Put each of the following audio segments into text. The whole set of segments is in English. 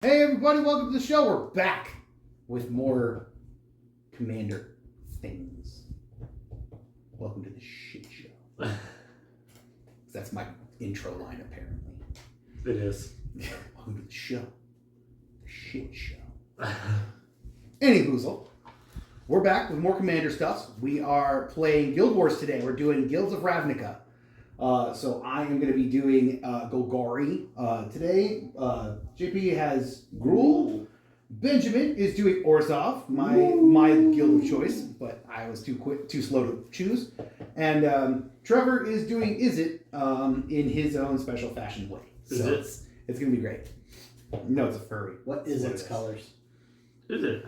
Hey everybody, welcome to the show. We're back with more Commander things. Welcome to the shit show. That's my intro line, apparently. It is. Welcome to the show. The shit show. Anyhoozle, we're back with more Commander stuff. We are playing Guild Wars today. We're doing Guilds of Ravnica. So I am going to be doing Golgari today. JP has Gruul. Benjamin is doing Orzhov, my guild of choice, but I was too slow to choose. And Trevor is doing Izzet in his own special fashion way. So it's going to be great. No, it's a furry. What is its colors? Is it?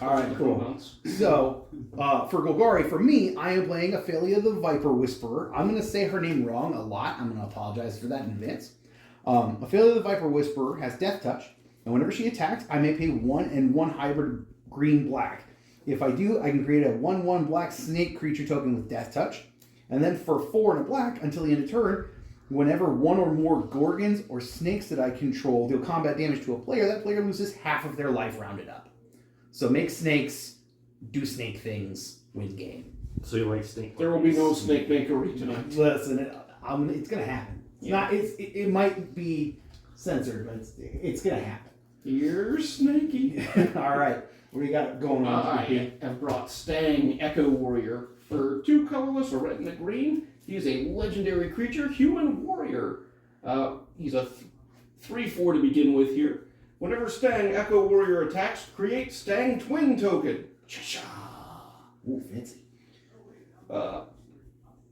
All right, cool. So, for Golgari, for me, I am playing Ophelia the Viper Whisperer. I'm going to say her name wrong a lot. I'm going to apologize for that in advance. Ophelia the Viper Whisperer has Death Touch, and whenever she attacks, I may pay 1 and 1 hybrid green-black. If I do, I can create a 1/1 black snake creature token with Death Touch. And then for 4 and a black, until the end of turn, whenever one or more Gorgons or snakes that I control deal combat damage to a player, that player loses half of their life rounded up. So make snakes, do snake things, win game. So you like snake? There will be no snake makery tonight. Listen, it's going to happen. It might be censored, but it's going to happen. Here's Snaky. All right. What do you got going on? I have brought Stang Echo Warrior for 2 colorless, a red and a green. He is a legendary creature, human warrior. He's a 3/4 to begin with here. Whenever Stang Echo Warrior attacks, create Stang Twin token. Cha-cha. Ooh, fancy. A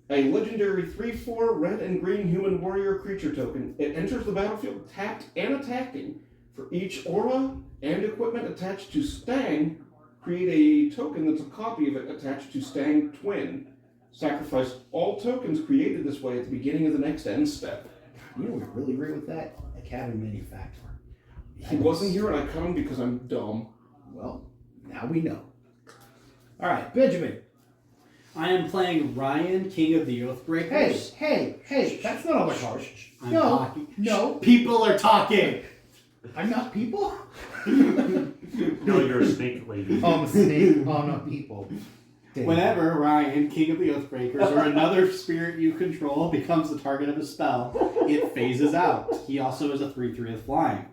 legendary 3/4 red and green human warrior creature token. It enters the battlefield tapped and attacking. For each aura and equipment attached to Stang, create a token that's a copy of it attached to Stang Twin. Sacrifice all tokens created this way at the beginning of the next end step. You know what's really great with that? A cabin manufacturer. He wasn't here and I cut him because I'm dumb. Well, now we know. All right, Benjamin. I am playing Ryan, King of the Oathbreakers. Hey, that's not on my card. I'm No, talking. no. People are talking. I'm not people? No, you're a snake lady. I'm a snake. I'm not people. Damn. Whenever Ryan, King of the Oathbreakers, or another spirit you control becomes the target of a spell, it phases out. He also is a 3/3 with flying.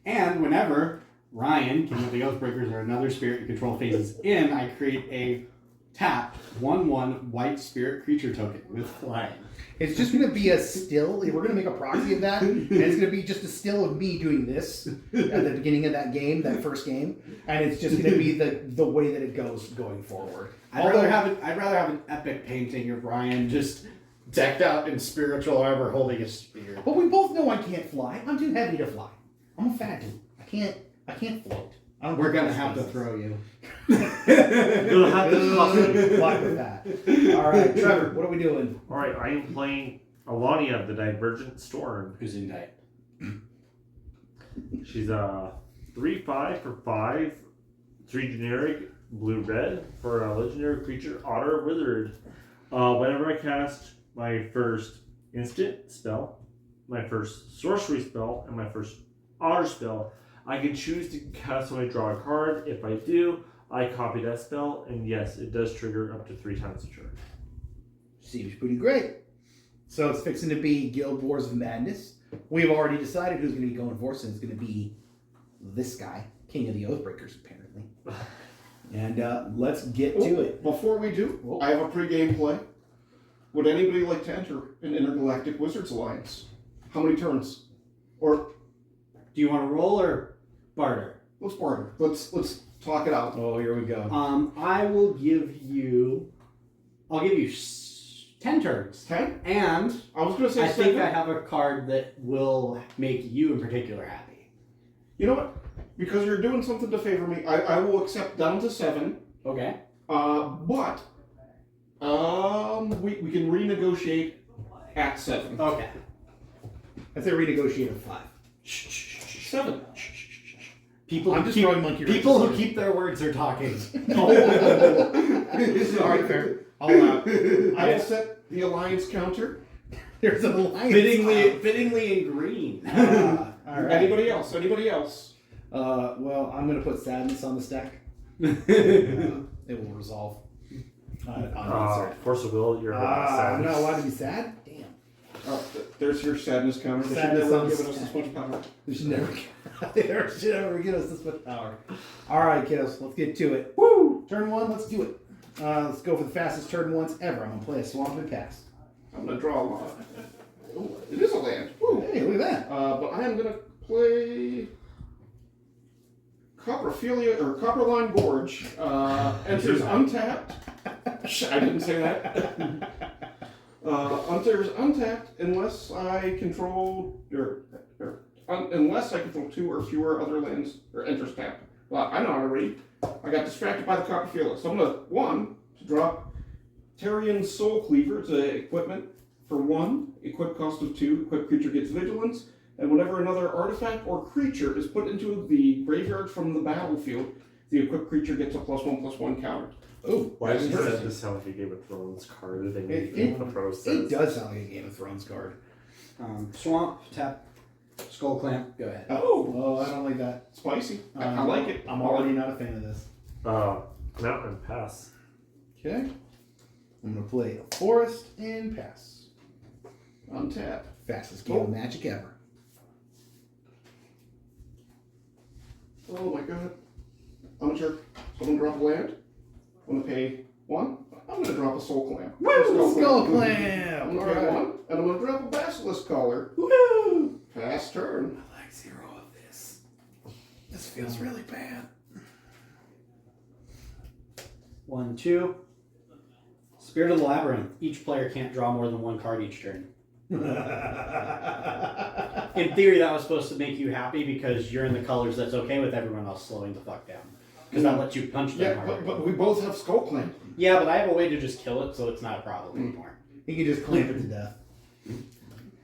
And whenever Ryan, King of the Oathbreakers, or another spirit you control phases in, I create a tap 1/1 white spirit creature token with flying. It's just going to be a still. We're going to make a proxy of that. And it's going to be just a still of me doing this at the beginning of that game, that first game. And it's just going to be the way that it goes going forward. I'd rather have an epic painting of Ryan just decked out in spiritual armor holding a spear. But we both know I can't fly. I'm too heavy to fly. I'm a fat dude. I can't float. We're gonna have to throw you. You'll have to toss Fly with that. All right, Trevor, what are we doing? Alright, I am playing Alania, the Divergent Storm. Who's in type? She's a 3/5 for 5, 3 generic, blue-red for a legendary creature, Otter Wizard. Whenever I cast my first instant spell, my first sorcery spell, and my first otter spell, I can choose to cast when I draw a card. If I do, I copy that spell, and yes, it does trigger up to 3 times a turn. Seems pretty great. So it's fixing to be Guild Wars of Madness. We've already decided who's going to be going for us, and it's going to be this guy, King of the Oathbreakers, apparently. And let's get to it. Before we do, I have a pre-game play. Would anybody like to enter an Intergalactic Wizards Alliance? How many turns? Or Do you want to roll or barter? let's barter. Let's talk it out. Oh, here we go. I will give you. I'll give you 10 turns. 10? And I was going to say I 7. think I have a card that will make you in particular happy. You know what? Because you're doing something to favor me, I will accept down to 7. Okay. But we can renegotiate at 7. Okay. I'd say renegotiate at 5. 7. People I'm who just keep, throwing monkey people wrenches. who keep their words are talking. All right, fair. I will set the alliance counter. There's an alliance. Fittingly in green. All All right. Anybody else? Anybody else? Well, I'm gonna put sadness on the stack. It will resolve. On Force of will, you're I'm sad. not allowed to be sad. Damn. There's your sadness counter. They should Sadness never on have given the us this much power. They should never, they should never give us this much power. All right, kiddos, let's get to it. Woo! Turn one, let's do it. Let's go for the fastest turn once ever. I'm gonna play a swamp and pass. I'm gonna draw a lot. Oh, it is a land. Woo! Hey, look at that. But I am gonna play Coprophilia or Copperline Gorge. Enters untapped. I didn't say that. Enters untapped unless I control unless I control 2 or fewer other lands or enters tapped. Well, I know how to read. I got distracted by the Coprophilia, so I'm gonna to drop Terrian Soul Cleaver. It's a equipment for 1. Equip cost of 2. Equip creature gets vigilance. And whenever another artifact or creature is put into the graveyard from the battlefield, the equipped creature gets a +1/+1 counter. Oh, Why does interesting. this sound like a Game of Thrones card? They made It- the process. It does sound like a Game of Thrones card. Swamp, tap, skull clamp, go ahead. Oh, Oh, I don't like that. spicy. I like it. I'm already not a fan of this. Mountain pass. Okay. I'm gonna play a forest and pass. Untap. Fastest game of Magic ever. Oh my god. I'm a jerk. So I'm gonna drop a land. I'm gonna pay 1. I'm gonna drop a soul clamp. Skull I'm Clamp! gonna pay Alright. 1, and I'm gonna drop a basilisk collar. Woo! Pass turn. I like 0 of this. This feels really bad. 1, 2. Spirit of the Labyrinth. Each player can't draw more than 1 card each turn. In theory, that was supposed to make you happy because you're in the colors that's okay with everyone else slowing the fuck down. Because that lets you punch them Yeah, harder. but we both have skull clamp. Yeah, but I have a way to just kill it, so it's not a problem anymore. You can just clamp it to death.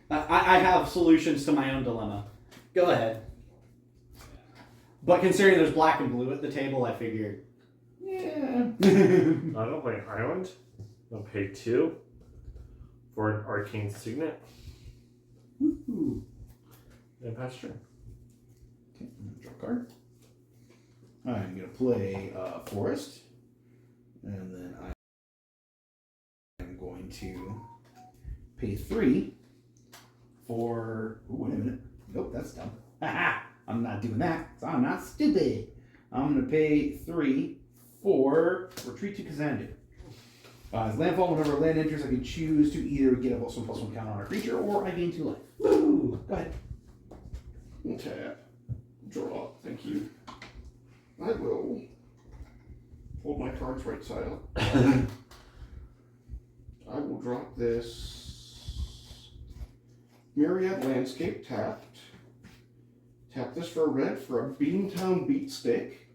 I have solutions to my own dilemma. Go ahead. But considering there's black and blue at the table, I figured. Yeah. I don't play Island. I'll pay 2 for an Arcane Signet. Ooh. And pass turn. Okay, I'm gonna draw a card. I'm gonna play forest, and then I'm going to pay 3 for. Ooh, wait a minute. Nope, that's dumb. Haha! I'm not doing that. So I'm not stupid. I'm gonna pay 3 for retreat to Kazandu. As landfall, whenever a land enters, I can choose to either get a +1/+1 count on a creature, or I gain 2 life. Woo! Go ahead. Tap. Draw. Thank you. I will hold my cards right side up. I will drop this Myriad Landscape tapped. Tap this for a red for a Beantown Beat Stick.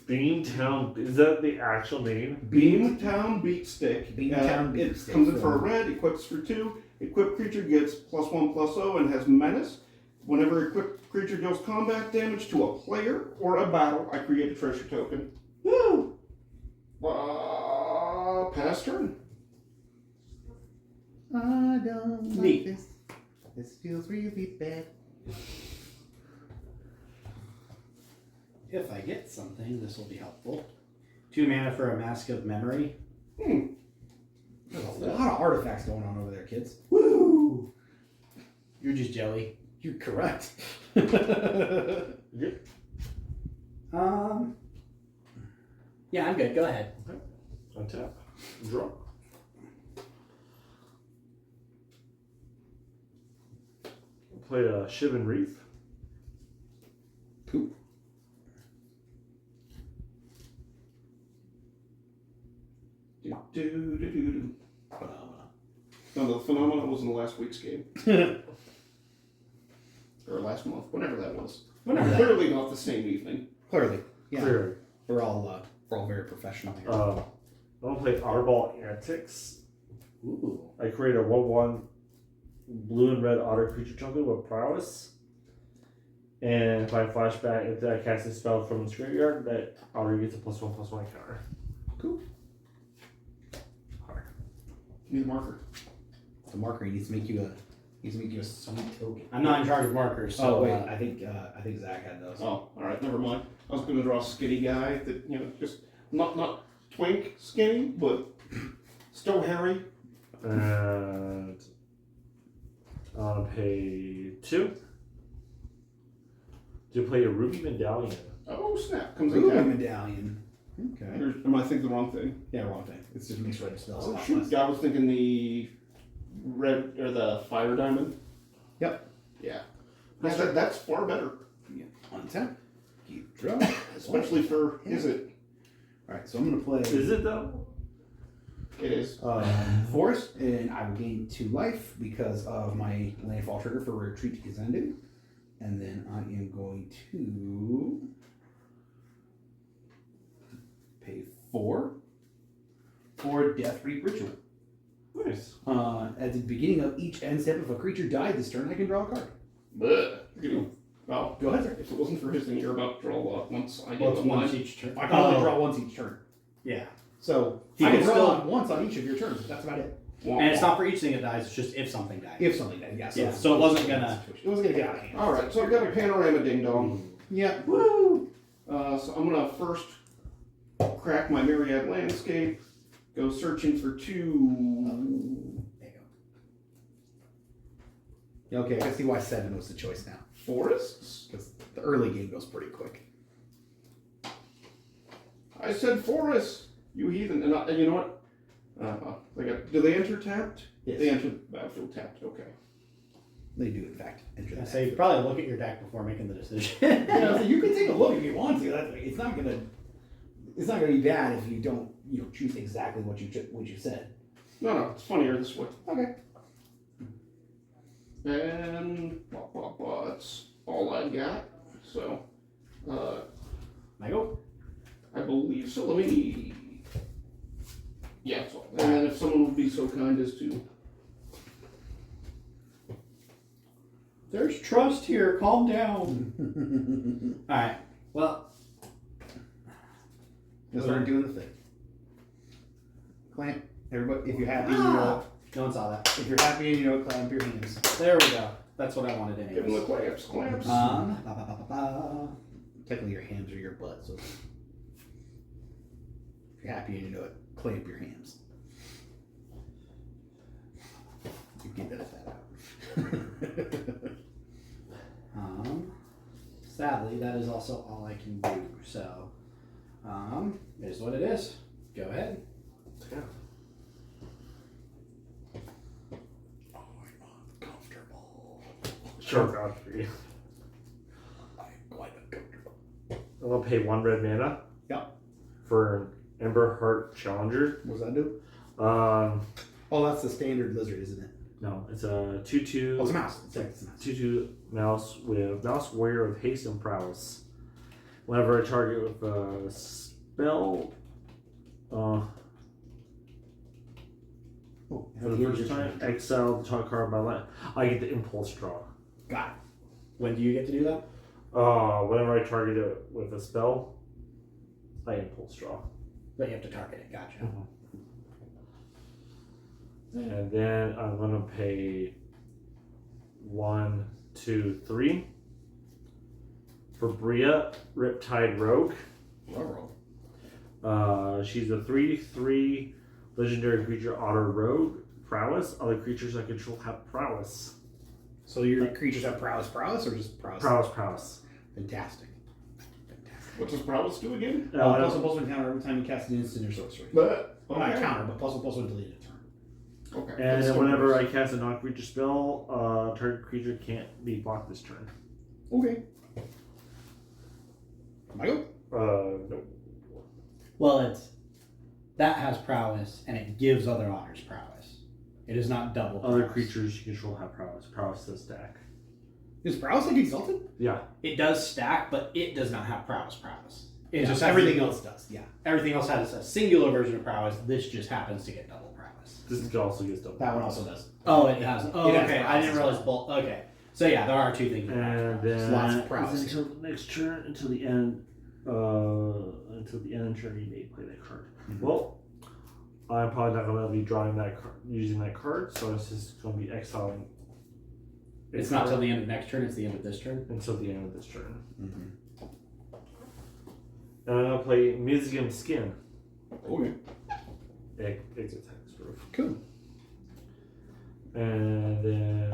Beantown, is that the actual name? Beantown Beat Stick. Beantown Beat It Stick. comes in for a red, equips for 2. Equipped creature gets +1/+0 and has menace. Whenever equipped creature deals combat damage to a player or a battle, I create a treasure token. Woo! Pass turn. I don't like Neat. this. This feels really bad. If I get something, this will be helpful. 2 mana for a Mask of Memory. There's a lot of artifacts going on over there, kids. Woo! You're just jelly. You're correct. Yep. Yeah, I'm good. Go ahead. Untap. Draw. Play a Shivan Reef. Cool. Do. Phenomena. No, the phenomenon was in the last week's game. Or last month, whenever that was. Clearly not the same evening. Clearly. Yeah. Clear. We're all very professional here. I'm gonna play Otterball Antics. Ooh. I create a 1/1 blue and red otter creature token with prowess. And if I flashback, if I cast a spell from the graveyard, that otter gets a +1/+1 counter. Cool. Alright. Give me the marker. The marker, he needs to make you He's gonna give us a sweet token. I'm not in charge of markers, so Oh wait, I think Zach had those. Oh, all right, never mind. I was going to draw a skinny guy that just not twink skinny, but still hairy. And on pay 2, to play a ruby medallion. Oh snap! Comes in Ruby cat. medallion. Okay. Am I thinking the wrong thing? Yeah, wrong thing. It's just makes red spells. Oh shoot! I was thinking the red or the fire diamond. Yep. Yeah. That's far better, Yeah. On tap. Keep draw. especially for is it? All right, so I'm gonna play. Is it though? It is. Forest, and I will gain 2 life because of my landfall trigger for retreat to Kazandu. And then I am going to pay 4 for Death Reap Ritual. Nice. At the beginning of each end step, if a creature died this turn, I can draw a card. But well, Go ahead, sir. if it wasn't for his thing, you're about to draw once I well, get it's one. once each turn. I can only draw once each turn. Yeah. So He I can can draw still- once on each of your turns. But that's about it. And it's not for each thing that dies, it's just if something dies. If something died, yeah. Yeah, so it wasn't gonna- It wasn't gonna get out of hand. All right, so I've got a panorama ding dong. Yeah. Woo! So I'm gonna first crack my myriad landscape, go searching for 2 There you go. Okay, I can see why 7 was the choice now. forests. Because the early game goes pretty quick. I said forests, you heathen. And you know what? Do they enter tapped? Yes. They enter the battlefield tapped. Okay. They do, in fact, enter I that. say you probably look at your deck before making the decision. Yeah, so you can take a look if you want to. It's not gonna be bad if you don't choose exactly what you said. No, it's funnier this way. Okay. And that's all I got. So, Michael? I believe so. Let me. Yeah, that's all. And then if someone would be so kind as to. There's trust here. Calm down. All right. Well, Just start doing the thing. Clamp. Everybody, if you're happy, you know. no one saw that. If you're happy and you know, clamp your hands. There we go. That's what I wanted Give them the anyways. clamps. Ba, ba, ba, ba, ba. Technically, your hands are your butt, so if you're happy and you know it, clamp your hands. You can edit that out. Sadly, that is also all I can do. So, it is what it is. Go ahead. Yeah. Oh, I'm uncomfortable. Sure, Godfrey. I'm quite uncomfortable. I'm gonna pay 1 red mana. Yep. For an Ember Heart Challenger. What does that do? Um, Oh, that's the standard lizard, isn't it? no, it's a 2/2. Oh, it's a mouse. It's a mouse. 2/2 mouse with Mouse Warrior with haste and prowess. Whenever a target with a spell, Oh, for the first time, exile the target card by land. I get the impulse draw. Got it. When do you get to do that? Whenever I target it with a spell, I impulse draw. But you have to target it. Gotcha. And then I'm gonna pay 1, 2, 3 for Bria, Riptide Rogue. She's a 3/3 legendary creature, Otter Rogue. Prowess. Other creatures I control have prowess. So your creatures have prowess, or just prowess? Prowess. Fantastic. What does prowess do again? Plus one counter every time you cast an instant or sorcery. But Not counter, but plus one until the end of turn. Okay. And That's then still whenever works. I cast a non-creature spell, target creature can't be blocked this turn. Okay. Michael? Nope. Well, that has prowess, and it gives other otters prowess. It is not double. Other prowess. creatures you control have prowess. Prowess does stack. Is prowess like exalted? Yeah. It does stack, but it does not have prowess. It Yeah, just everything has, else does. Yeah. Everything else has a singular version of prowess. This just happens to get double prowess. This also gets double. That one also does. Oh, it has. Oh, It has okay. I prowess didn't as realize both. Okay. So yeah, there are two things. that have And prowess. then Lots of prowess. until the next turn, until the end of turn, you may play that card. Mm-hmm. Well, I'm probably not going to be drawing that card, using that card, so it's just going to be exiling It's not till the end of next turn, it's the end of this turn. until the end of this turn. Mm-hmm. And I'm gonna play Museum Skin. Okay. Exit text proof. Cool. And then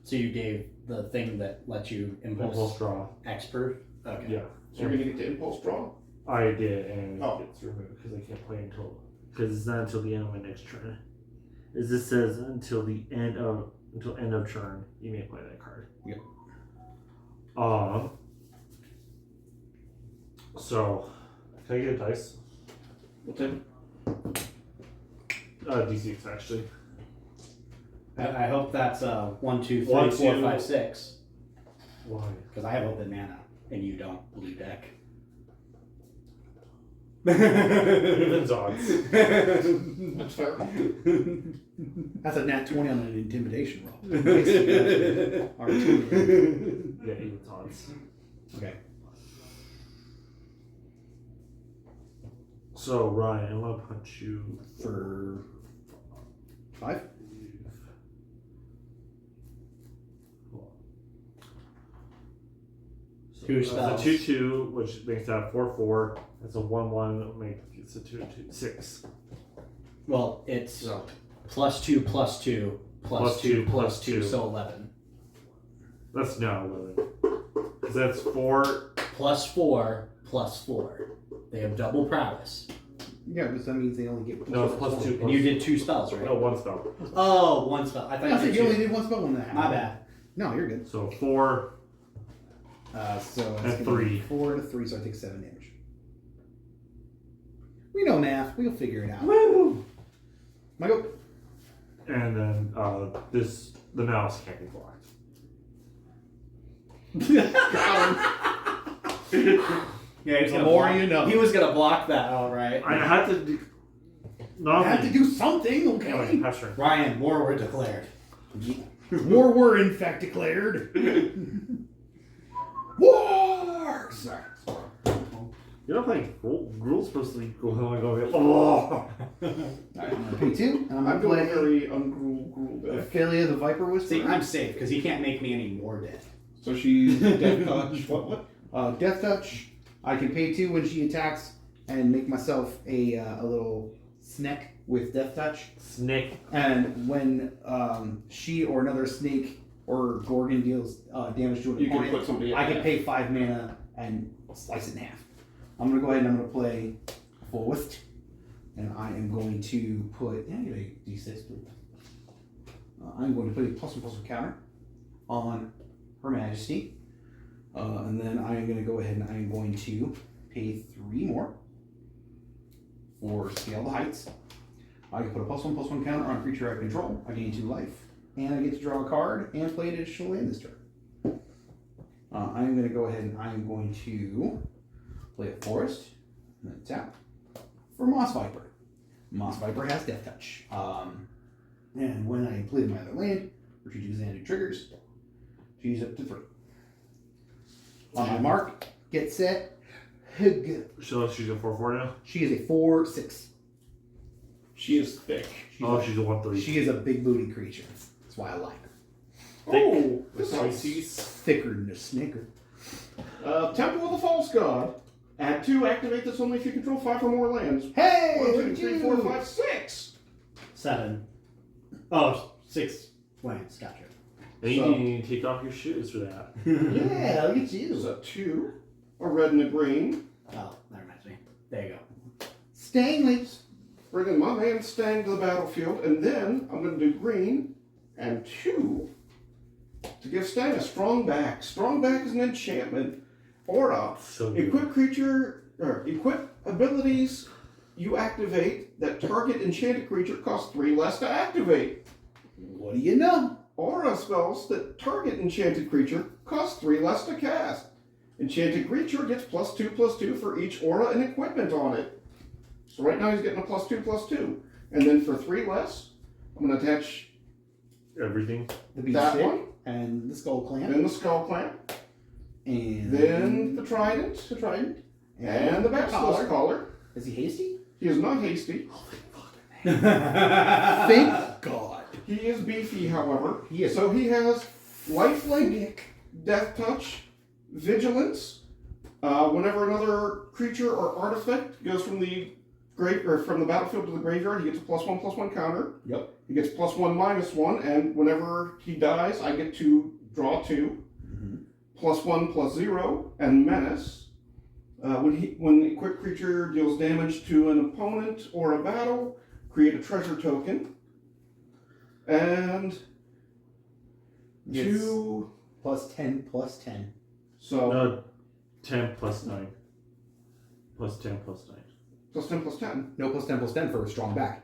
So you gave the thing that lets you impulse impulse draw. expert? Okay. Yeah. So you're gonna get to impulse draw. I did, and Oh. it gets removed because I can't play until it's not until the end of my next turn. As this says, until end of turn, you may play that card. Yep. So, can I get a dice? What type? D6 actually. I hope that's 1, 2, 3, 1, 4, 2. 5, 6. Why? Because I have open mana and you don't. Blue deck. Evens odds. That's fair. That's a nat 20 on an intimidation roll. Or two. Yeah, evens odds. Okay. So Ryan, I'm gonna punch you For 5? So, Two it's spells. a 2/2, which makes that 4/4. That's a 1/1, makes it 2/2 6. Well, it's So, +2, +2, +2, +2, so 11. That's now 11. Because that's 4. +4, +4. They have double prowess. Yeah, because that means they only get. No, it's +2. And you did 2 spells, right? No, 1 spell. Oh, 1 spell. I I thought said you you only did did one spell when that 2. happened. My bad. No, you're good. So 4. So And it's gonna be 3. 4 to 3, so I take 7 damage. We know math. We'll figure it out. Woo! Michael. And then the mouse can't be blocked. Yeah, he was The gonna more block. you know. He was gonna block that, all right. I had to do. I had to do something, Anyway, okay? pass turn. Ryan, war were declared. War were in fact declared. War! Sorry. You're not playing Gruul's supposed to be cool. Oh, Alright, I'm gonna pay 2, and I'm I'm gonna going play very ungruel deck. Ophelia the Viper Whisperer. See, I'm safe because he can't make me any more dead. So she's death touch. What? Death Touch. I can pay 2 when she attacks and make myself a little snack with Death Touch. Snake. And when she or another snake or Gorgon deals damage to an You can opponent, put somebody. I can pay 5 mana and slice it in half. I'm going to go ahead and I'm going to play Fullest. And I am going to put. Yeah, you a D6, please. I'm going to put a +1/+1 counter on Her Majesty. And then I am going to go ahead and I am going to pay 3 more for Scale the Heights. I can put a +1/+1 counter on a creature I control. I gain 2 life. And I get to draw a card and play an additional land this turn. I'm going to go ahead and I am going to play a Forest. And then tap for Moss Viper. Moss Viper has Death Touch. And when I play my other land, which you do Xanadu triggers, she's up to 3. On my mark, get set, go. So she's a 4/4 now? She is a 4/6. She is thick. She's a 1/3. She is a big booty creature. That's why I like her. Oh, The this is Pisces. Thicker than a snicker. Temple of the False God. Add 2. Activate this only if you control 5 or more lands. Hey! 1, 2, look at 3, you. 4, 5, 6. 7. Oh, 6 lands. Gotcha. And you So- need to take off your shoes for that. Yeah, look at There's you. a 2, a red and a green. Oh, that reminds me. There you go. Stanley. Bringing my man Stang to the battlefield, and then I'm going to do green and 2 to give Stang a strong back. Strong back is an enchantment. Aura. So good. Equip creature, or equip abilities you activate that target enchanted creature costs 3 less to activate. What do you know? Aura spells that target enchanted creature cost 3 less to cast. Enchanted creature gets +2/+2 for each aura and equipment on it. So right now he's getting a +2/+2. And then for 3 less, I'm going to attach Everything. The beast that stick one, and the skull clamp. then the skull clamp, And then the trident, and the basilisk collar. Is he hasty? He is not hasty. Thank God. He is beefy, however. He is. So he has lifelink, death touch, vigilance. Whenever another creature or artifact goes from the from the battlefield to the graveyard, he gets a +1/+1 counter. Yep. He gets +1/-1, and whenever he dies, I get to draw 2. +1/+0, and menace. When a quick creature deals damage to an opponent or a battle, create a treasure token. And Yes. 2. +10/+10. So No, 10 plus 9. Plus 10 plus 9. +10/+10. No, +10/+10 for a strong back.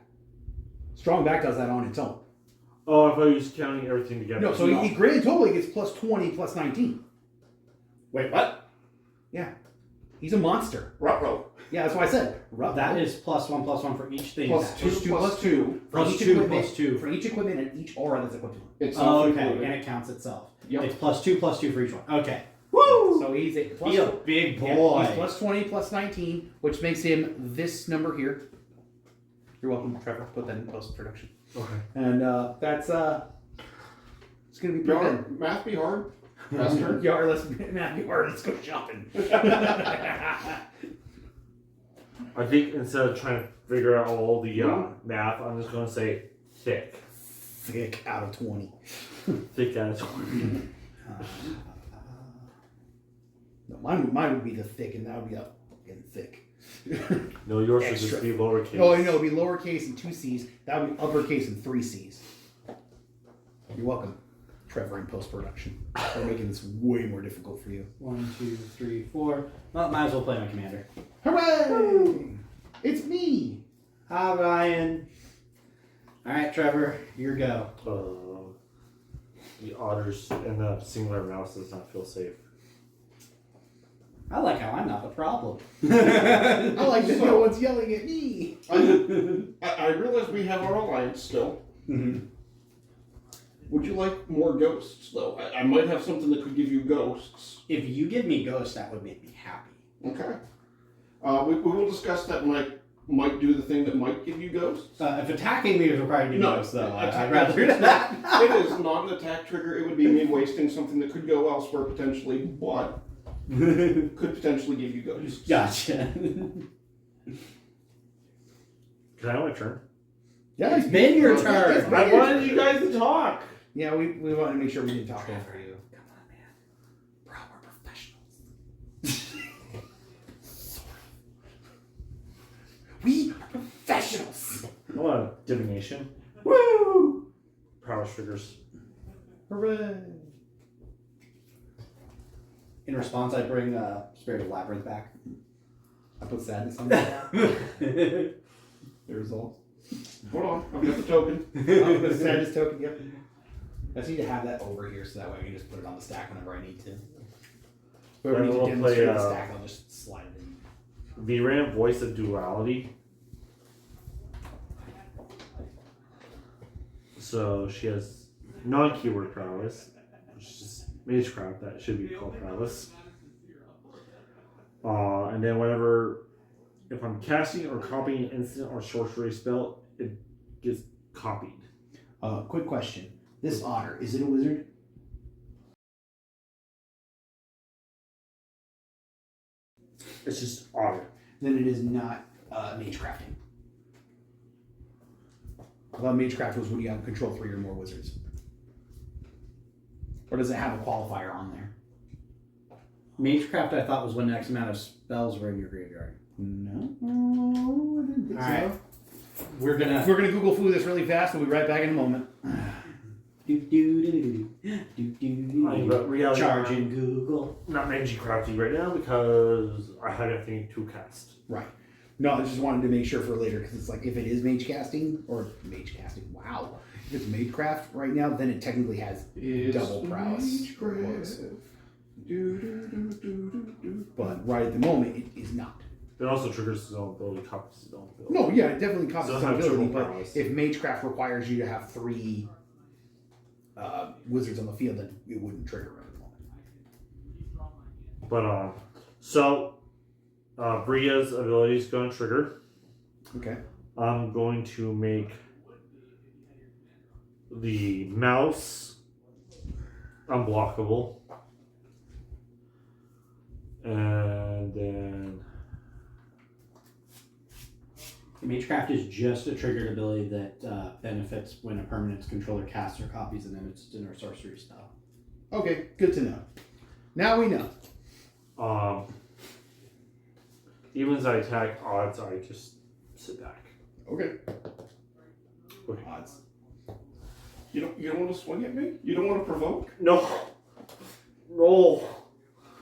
Strong back does that on its own. Oh, I thought you was counting everything together. No, so he grand total gets +20, +19. Wait, what? He's a monster. Ruh-roh. Yeah, that's why I said. That is +1/+1 for each thing. +2/+2. For Plus each 2 equipment, plus 2. For each equipment and each aura that's equipped to him. It's Oh, okay, self-included. and it counts itself. Yep. It's +2/+2 for each one. Okay. Woo! So he's a plus He's a big boy. Yeah, he's +20, +19, which makes him this number here. You're welcome, Trevor. Put that in post-production. Okay. And it's gonna be pretty good. Math be hard. Master. Yeah, let's go shopping. I think instead of trying to figure out all the math, I'm just going to say thick. Thick out of 20. Thick as 20. No, mine would be the thick, and that would be a fucking thick. No, yours should Extra. just be lowercase. Oh, no, it'd be lowercase and 2 C's. That would be uppercase and 3 C's. You're welcome, Trevor, in post-production. We're making this way more difficult for you. 1, 2, 3, 4. Well, might as well play my commander. Hooray! It's me! Hi, Ryan. All right, Trevor, your go. The otters and the singular mouse does not feel safe. I like how I'm not the problem. I like that no one's yelling at me. I realize we have our alliance still. Mm-hmm. Would you like more ghosts, though? I might have something that could give you ghosts. If you give me Ghost, that would make me happy. Okay. We will discuss that might do the thing that might give you ghosts. If attacking me is required to give No, Ghost, though, attack- I'd rather do that. It is not an attack trigger. It would be me wasting something that could go elsewhere potentially, but could potentially give you ghosts. Gotcha. Can I have my turn? Yeah, It's been your turn. I wanted you guys to talk. Yeah, we wanted to make sure we didn't talk over you. Come on, man. Bro, we're professionals. We are professionals. I want divination. Woo! Prowess triggers. Hooray! In response, I bring Spirit of Labyrinth back. I put sadness on that. The result. Hold on, I've got the token. The sadness token, yep. I just need to have that over here so that way I can just put it on the stack whenever I need to. If I ever Then need to we'll demonstrate play, the stack, I'll just slide it in. VRAM, Voice of Duality. So she has non-keyword prowess, which is just Magecraft. That should be called prowess. And then if I'm casting or copying an instant or sorcery spell, it gets copied. Quick question. This otter, is it a wizard? It's just otter. Then it is not magecrafting. I thought magecraft was when you have control 3 or more wizards. Or does it have a qualifier on there? Magecraft, I thought, was when X amount of spells were in your graveyard. No, I didn't think All so. right. We're gonna Google foo this really fast. We'll be right back in a moment. But reality, Charging Google. not Magecrafty right now because I had everything to cast. Right. No, I just wanted to make sure for later because it's like if it is mage casting, wow. If it's magecraft right now, then it technically has double prowess. But right at the moment, it is not. It also triggers his own ability, copies his own ability. No, yeah, it definitely costs So some it's not ability, triple but prowess. if magecraft requires you to have 3 wizards on the field, then it wouldn't trigger right at the moment. But Bria's ability is going to trigger. Okay. I'm going to make the mouse, unblockable. And then Magecraft is just a triggered ability that benefits when a permanent's controller casts or copies an instant or sorcery spell. Okay, good to know. Now we know. even as I attack odds, I just sit back. Okay. Okay. Odds. You don't want to swing at me? You don't want to provoke? No. No.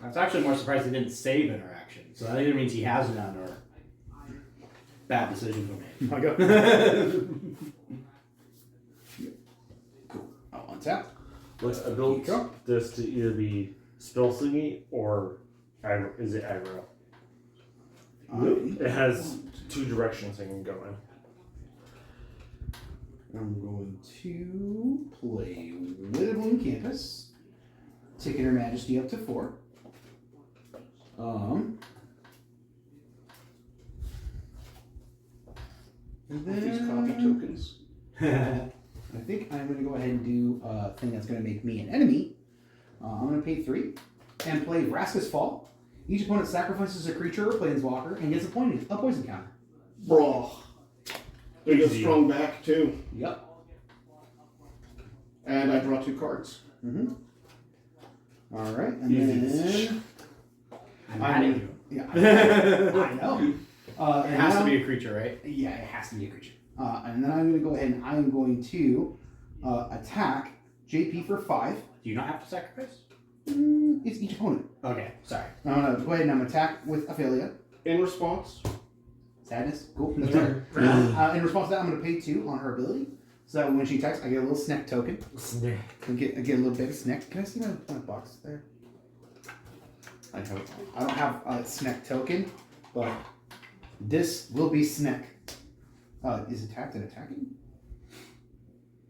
I was actually more surprised he didn't save interaction. So that either means he has none or bad decision for me. I go. Cool. I'll untap. Let's build Go. this to either be spell slingy or aggro. Is it aggro? It has two directions I can go in. I'm going to play Withered Bloom Campus. Taking Her Majesty up to 4. And These copy then tokens. I think I'm going to go ahead and do a thing that's going to make me an enemy. I'm going to pay 3 and play Vraska's Fall. Each opponent sacrifices a creature or planeswalker and gets a poison counter. Bro. They get Easy. strong back too. Yep. And I draw 2 cards. Mm-hmm. All right, and Easy. then I'm adding you. yeah, I know. It has to be a creature, right? Yeah, it has to be a creature. And then I'm going to go ahead and I'm going to attack JP for 5. Do you not have to sacrifice? It's each opponent. Okay, sorry. I'm going to go ahead and I'm attack with Ophelia. In response, Sadness. Cool. That's right. In response to that, I'm going to pay 2 on her ability. So that when she attacks, I get a little snack token. Snack. I get a little baby snack. Can I see my box there? I don't have a snack token, but this will be snack. Is attacked and attacking?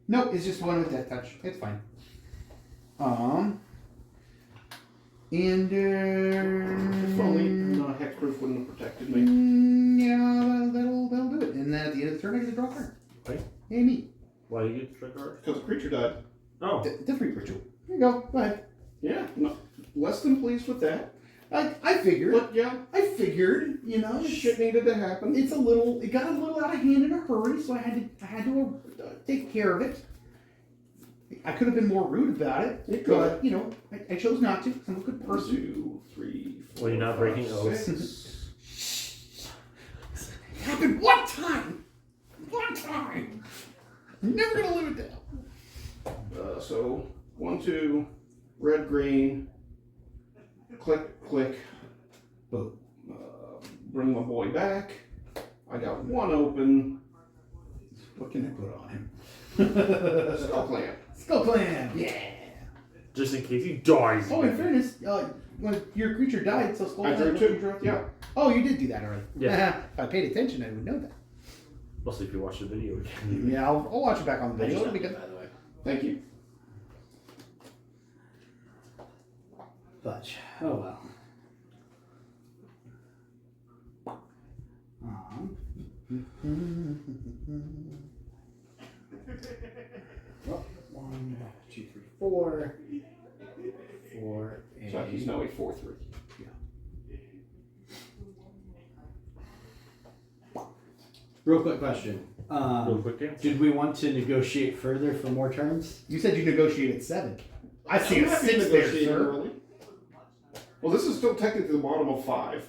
No, it's just one with death touch. It's fine. And if only Hexproof wouldn't have protected me. yeah, that'll do it. And then at the end of the turn, I get to draw a card. Okay. Hey, me. Why do you get the trick card? Because the creature died. Oh. Death ritual. Here you go. Go ahead. Yeah, no, less than pleased with that. I figured. But yeah, You know, shit needed to happen. it got a little out of hand in a hurry, so I had to take care of it. I could have been more rude about it, You could. but you know, I chose not to. 'Cause I'm a good 1, person. 2, 3, 4, Well, you're not breaking 5, oaths. 6. It happened one time. One time. I'm never gonna live it down. So 1, 2, red, green, click, click. Boom. Bring my boy back. I got 1 open. What can I put on him? Skull Clan. Skull Clan. Yeah. Just in case he dies. Oh, in fairness, when your creature died, so Skull I Clan. drew 2. Yeah. Oh, you did do that already. Yeah. If I paid attention, I would know that. Mostly if you watch the video again. Yeah, I'll watch it back on the I video. just It'll be did, good. by the way. Thank you. But, oh well. Well, 1, 2, 3, 4. 4, So he's now a 4/3. Real quick question. Real quick answer. Did we want to negotiate further for more turns? You said you negotiated 7. I see I'm a happy 6 to there, negotiate sir. early. Well, this is still technically the bottom of 5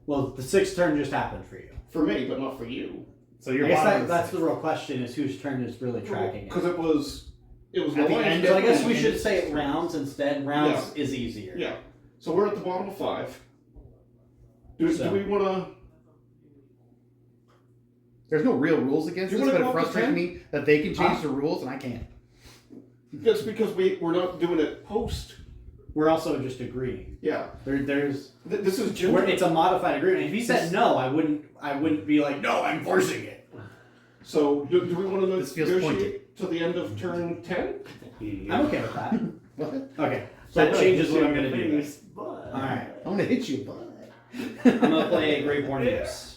Well, the 6th turn just happened for you. for me, but not for you. So I you're guess bottom of that's six. the real question: is whose turn is really tracking it? Because it was At the Lions' end So I turn. guess we should say it rounds instead. Rounds is easier. Yeah. So we're at the bottom of 5. Do So- we want to? There's no real rules against You this, wanna but it go up to frustrates 10? me that they can change the rules and I can't. That's because we're not doing it post. We're also just agreeing. Yeah. There's This is it's a modified agreement. If he said no, I wouldn't be like, no, I'm forcing it. So do we want to This feels negotiate to the end of turn 10? I'm okay with that. What? Okay, that changes what I'm gonna do. All right, I'm gonna hit you, bud. I'm gonna play Graveborn Use.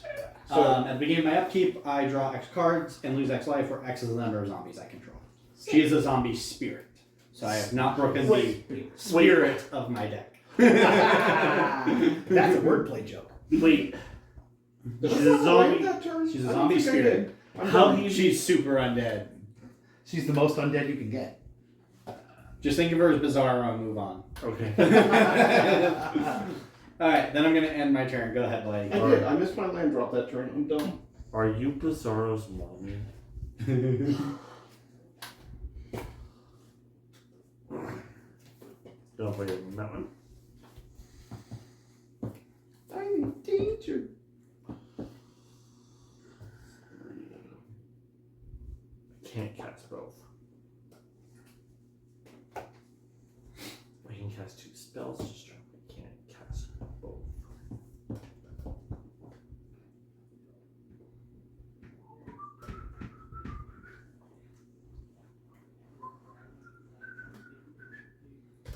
So- At the beginning of my upkeep, I draw X cards and lose X life, where X is the number of zombies I control. She is a zombie spirit. So I have not broken Wait. the spirit of my deck. That's a wordplay joke. Wait. Did She's I a not zombie. write that turn? She's a I don't zombie think I spirit. did. I'm How done. do you- She's super undead. She's the most undead you can get. Just think of her as Bizarro and move on. Okay. Alright, then I'm going to end my turn. Go ahead, Blake. I did. I missed my land drop that turn. I'm done. Are you Bizarro's mommy? Don't play that one. I'm in danger. I can't cast both. I can cast 2 spells, just I can't cast both.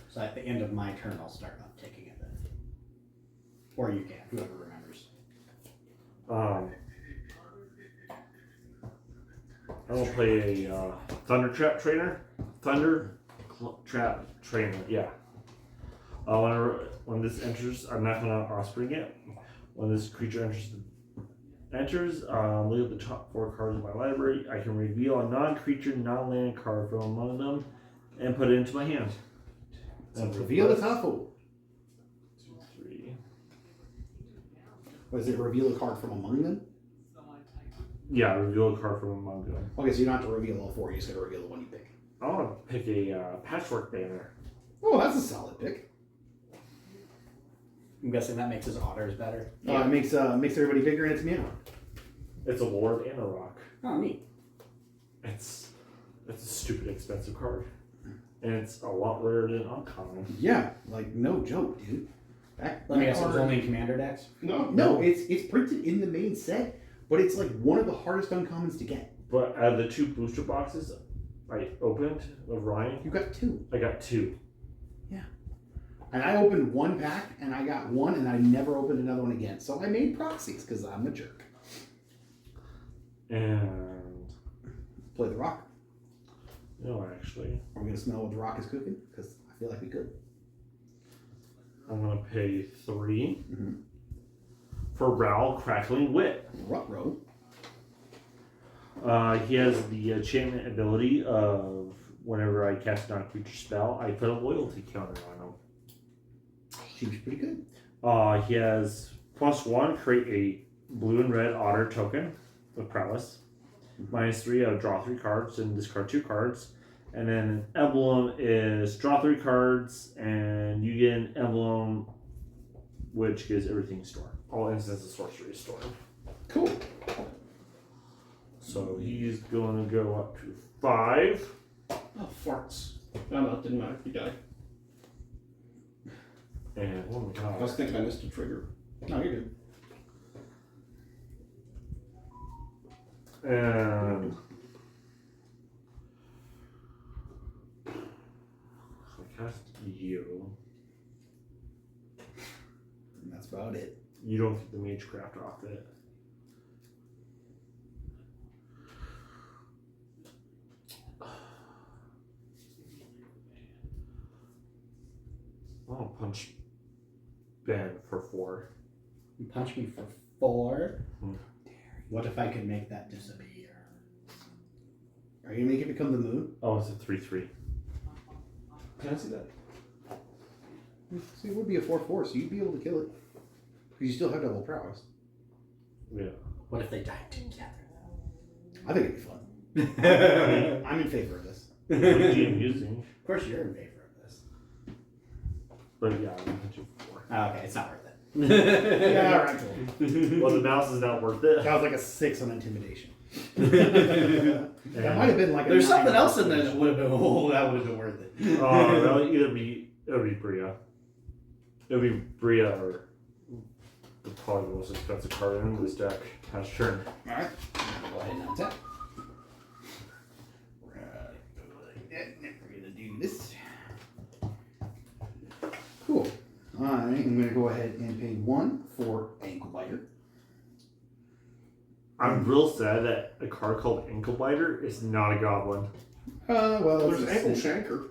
So at the end of my turn, I'll start up taking it then. Or you can, whoever remembers. I will play a Thunder Trap Trainer. Trap Trainer, yeah. When this enters, I'm not gonna offspring it. When this creature enters, look at the top 4 cards of my library. I can reveal a non-creature, non-land card from among them and put it into my hand. So reveal the top 4. 2, 3. What is it? Reveal a card from among them? Yeah, reveal a card from among them. Okay, so you don't have to reveal all 4. You just got to reveal the one you pick. I want to pick a Patchwork Banner. Oh, that's a solid pick. I'm guessing that makes his otters better. It makes everybody bigger and it's mana. It's a Lord and a Rock. Oh, neat. It's a stupid expensive card. And it's a lot rarer than uncommon. Yeah, like no joke, dude. Let me guess, it was only in commander decks? No, it's printed in the main set, but it's like one of the hardest uncommons to get. But out of the 2 booster boxes I opened of Ryan, You got 2. I got 2. And I opened 1 pack and I got 1 and I never opened another one again. So I made proxies because I'm a jerk. And Play the rock. no, actually, Are we gonna smell what the rock is cooking? Because I feel like we could. I'm gonna pay 3 Mhm. for Raoul Crackling Wit. Ruh-roh. He has the enchantment ability of whenever I cast a non-creature spell, I put a loyalty counter on him. Seems pretty good. He has +1, create a blue and red otter token with prowess. -3, draw 3 cards and discard 2 cards. And then an emblem is draw 3 cards and you get an emblem which gives everything storm. All instances of sorcery is storm. Cool. So he's going to go up to 5. Oh, farts. No, it didn't matter. You died. And oh my I god. was thinking I missed a trigger. No, you're good. And I cast you. And that's about it. You don't get the Magecraft off it. I'll punch Ben for 4. You punch me for 4. Hmm. What if I could make that disappear? Are you gonna make it become the moon? Oh, it's a 3/3. Can I see that? So it would be a 4/4, so you'd be able to kill it. Because you still have double prowess. Yeah. What if they died together? I think it'd be fun. Of I'm in favor of this. What GM using? course you're in favor of this. But yeah, I'm punch you for 4. Oh, okay, it's not worth it. Yeah, alright, cool. Well, the mouse is not worth it. That was like a 6 on intimidation. That might have been like a There's 9 something on else in there that intimidation. would have been, oh, that would have been worth it. That would either be, it would be Bria. It would be Bria or probably the most expensive card in this deck. Pass turn. Alright, go ahead and untap. We're gonna do this. Cool. I am gonna go ahead and pay 1 for Ankle Biter. I'm real sad that a card called Ankle Biter is not a goblin. Well, There's that's Ankle a six. Shanker.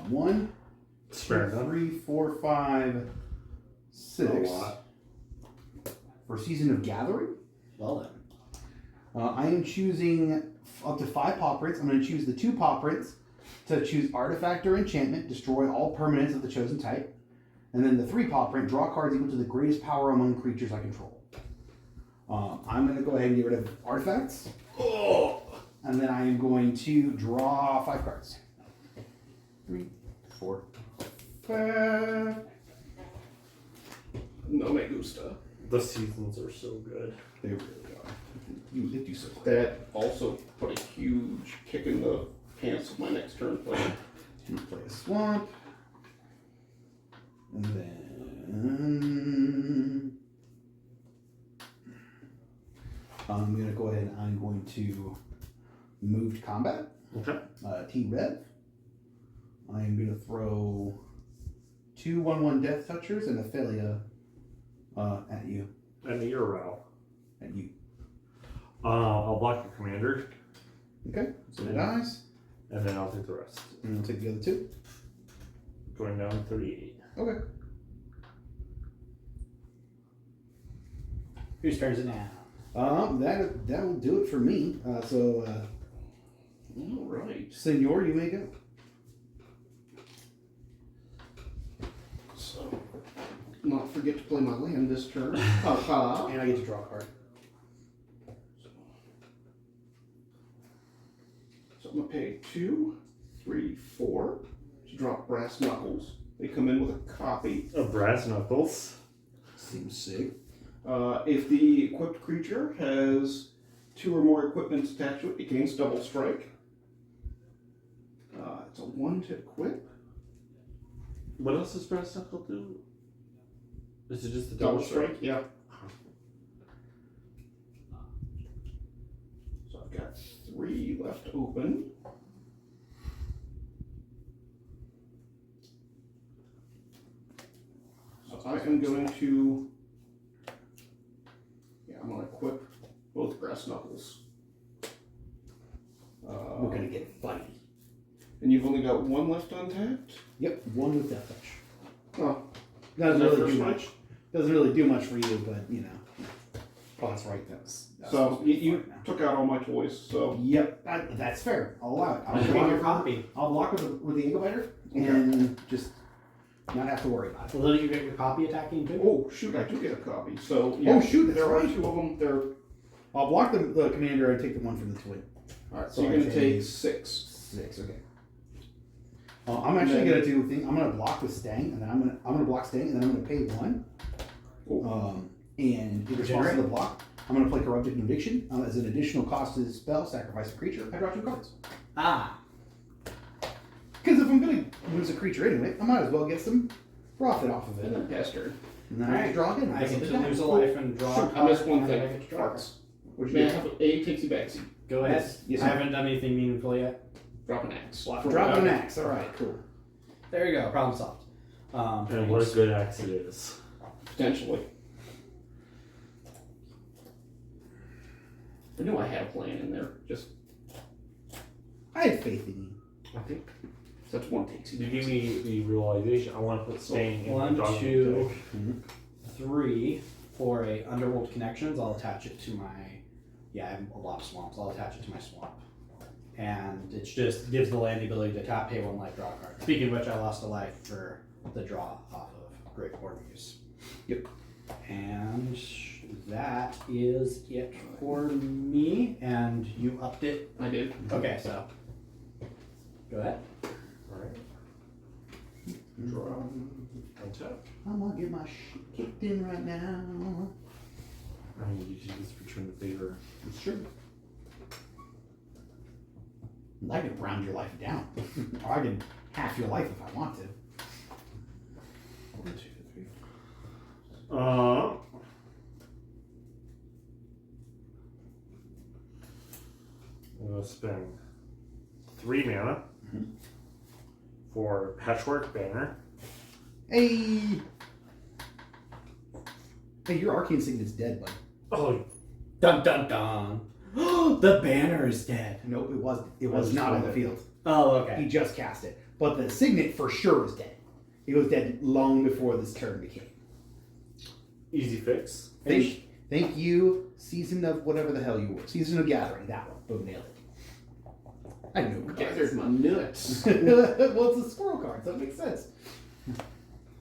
1, 2, Fair enough. 3, 4, 5, 6. A lot. For Season of Gathering, Well then. I am choosing up to 5 paw prints. I'm going to choose the 2 paw prints to choose Artifact or Enchantment, destroy all permanents of the chosen type. And then the 3 paw print, draw cards equal to the greatest power among creatures I control. I'm going to go ahead and get rid of Artifacts. Oh! And then I am going to draw 5 cards. 3, 4, 5. No me gusta. The seasons are so good. They really are. You do so well. That also put a huge kick in the pants of my next turn play. And play a swamp. And then I'm going to go ahead and I'm going to move to combat. Okay. T-Rev. I am going to throw 2 1/1 Death Touchers and Ophelia at you. And the Euro. At you. I'll block your commander, Okay, so it dies. and then I'll take the rest. And I'll take the other 2. Going down 38. Okay. Whose turn is it now? That will do it for me. All right. Senor, you may go. So, not forget to play my land this turn. Haha. And I get to draw a card. So I'm gonna pay 2, 3, 4 to drop Brass Knuckles. They come in with a copy. A Brass Knuckles. Seems sick. If the equipped creature has 2 or more equipments attached to it, it gains double strike. It's a 1 to equip. What else does Brass Knuckle do? Is it just the Double strike, yeah. So I've got 3 left open. So I am going to, I'm going to equip both Brass Knuckles. We're gonna get fighty. And you've only got 1 left untapped? Yep, 1 with Death Touch. Oh, Doesn't Is that really do first much. Doesn't really do much for you, but you know. Oh, that's right. That's so supposed to be you fine now. took out all my toys, so Yep, that's fair. I'll allow it. I'll Read block your with, copy. I'll block with the Eagle Biter and just not have to worry about it. So then you get your copy attacking too? oh shoot, I do get a copy. So yeah, Oh, shoot, that's there are right. 2 of them. They're I'll block the commander and take the 1 from the twin. alright. So So you're I gonna take take 6. 6. Okay. I'm actually And gonna do a thing. I'm gonna block with Stang, and then I'm gonna block Stang, and then I'm gonna pay 1. Cool. And in response to the block, I'm gonna play Corrupted Conviction as an additional cost to the spell. Sacrifice a creature. I draw 2 cards. Ah. Because if I'm gonna lose a creature anyway, I might as well get some profit off of it. And then pass turn. And then I get to draw again. I That's get the to time. lose a life and draw a Shoot, I card. missed one and then I thing. get to draw a card. Farts. What'd May you I do? have a takesy backsy? Go ahead. Yes, I sir. haven't done anything meaningful yet. Drop an axe. Drop an axe. All right, cool. There you go. Problem solved. And what a good axe it is. Potentially. I knew I had a plan in there. Just I had faith in you. I think that's 1 takesy. You give me the realization I want to put Stain in One, the dog 2, deck. 3 for a Underworld Connections. I'll attach it to my. Yeah, I have a lot of swamps. I'll attach it to my swamp. And it just gives the land the ability to tap, pay 1 life, draw a card. Speaking of which, I lost a life for the draw off of Great Cornemuse. Yep. And that is it for me. And you upped it. I did. Okay, so go ahead. Alright. Draw. Untap. I'm gonna get my shit kicked in right now. I mean, you can just return the favor. It's true. I can round your life down. Or I can half your life if I want to. 1, 2, 3. I'm gonna spend 3 mana for Patchwork Banner. Hey! Hey, your Arcane Signet's dead, bud. Oh, Dun dun dun. The banner is dead. Nope, it was just not on the wondering. field. Oh, okay. He just cast it. But the signet for sure is dead. He was dead long before this turn became. Easy fix. Thank you, Season of whatever the hell you were. Season of Gathering, that one. Boom, nailed it. I knew it. Gathered my nuts. Well, it's a squirrel card, so it makes sense.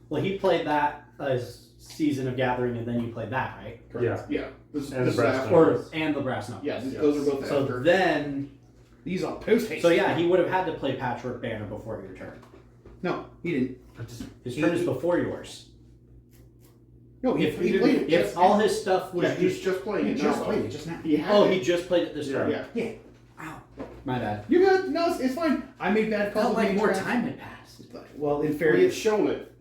Well, he played that as Season of Gathering, and then you played that, right? Yeah. Yeah. This And the is brass after. Or and the brass knuckles. Yeah, those are both So after. then, These are post haste. so yeah, he would have had to play Patchwork Banner before your turn. No, he didn't. His turn is before yours. No, he He played didn't- it. If all his stuff was Yeah, he's just playing He it just now. played it just now. He had oh, it. he just played it this turn. Yeah. Yeah. Wow, my bad. You're good. No, it's fine. I made bad calls. Felt like with more trash. time had passed. Well, in He had fairness, shown it.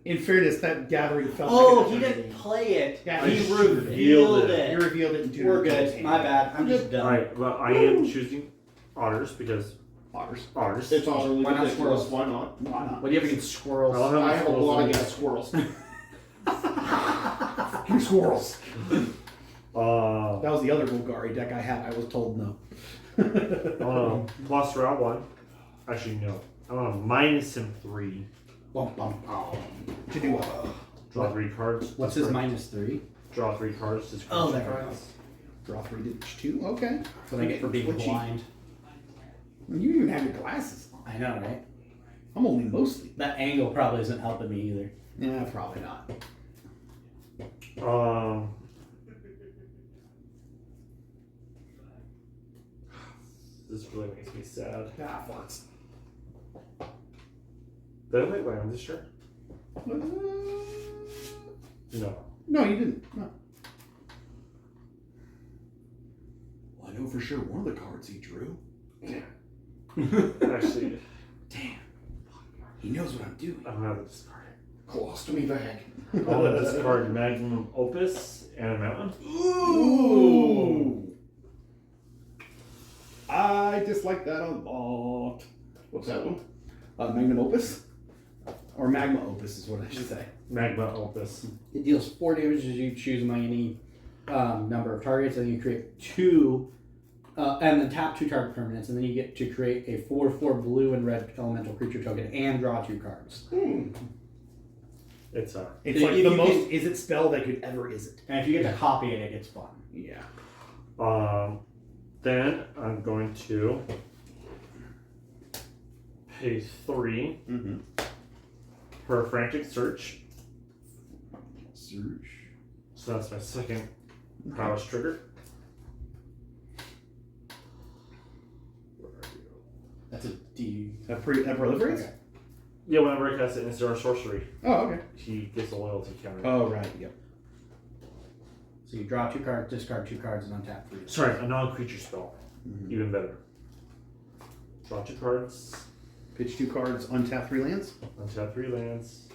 that gathering felt. Oh, like he an didn't eternity. play it. Yeah, he he revealed it. He it. revealed it in 2 We're good. My bad. I'm just dumb. Alright, well, I am choosing otters because Otters. otters. It's utterly Why not ridiculous. squirrels? Why not? Why not? What do you have against squirrels? Well, I have a lot squirrels. against squirrels. King squirrels. Uh, That was the other Golgari deck I had. I was told no. plus round 1. Actually, no. I'm gonna minus him 3. Bum, bum, bum. To do what? Draw 3 cards. What's his -3? Draw 3 cards. Discard Oh, 2 that cards. card. Draw 3 to 2. Okay. That's what I get for being Twitchy. blind. You didn't even have your glasses on. I know, right? I'm only mostly. That angle probably isn't helping me either. Yeah, probably not. This really makes me sad. Ah, farts. Did I play land this turn? No. No, you didn't. No. Well, I know for sure one of the cards he drew. Actually, Damn. He knows what I'm doing. I'm gonna discard it. Colostomy bag. I'm gonna discard Magnum Opus and a mountain. Ooh. I dislike that a lot. What's that one? Magnum Opus? Or Magma Opus is what I should say. Magma Opus. It deals 4 damage as you choose among any number of targets, and you create 2, and then tap 2 target permanents, and then you get to create a 4/4 blue and red elemental creature token and draw 2 cards. It's It's If like the you most can- is it spell that could ever is it. And if you get to copy it, it gets fun. Yeah. Then I'm going to pay 3 Mm-hmm. for Frantic Search. Search. So that's my second prowess trigger. That's a D. That proliferates? Okay. Yeah, whenever I cast it instant or sorcery, Oh, okay. he gets a loyalty counter. Oh, right. Yep. So you draw 2 cards, discard 2 cards, and untap 3. Sorry, a non-creature spell. Mhm. Even better. Draw 2 cards, Pitch 2 cards, untap 3 lands. untap 3 lands.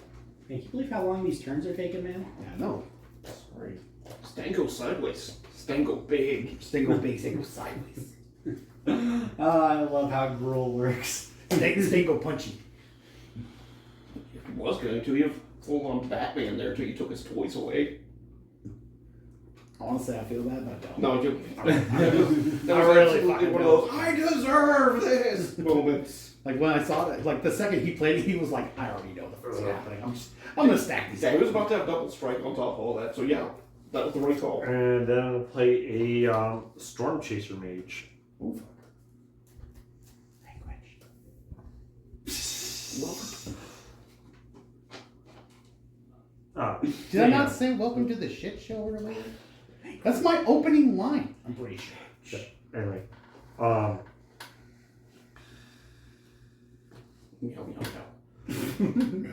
Hey, can you believe how long these turns are taking, man? Yeah, no. Sorry. Stango sideways. Stango big. Stingo big, Stingo sideways. Oh, I love how Gruul works. Stingo punchy. He was going to. You have full-on Batman there till you took his toys away. Honestly, I feel bad, but I don't. No, you. I That was really absolutely fucking one of don't. those I deserve this moments. Like when I saw that, like the second he played it, he was like, I already know the first happening. I'm gonna stack these. Yeah, he was about to have double strike on top of all that, so yeah, that was the right call. And then I'll play a Storm Chaser Mage. Ooh. Did I not say welcome to the shit show earlier? That's my opening line. I'm pretty sure. Anyway, Meow, meow, meow.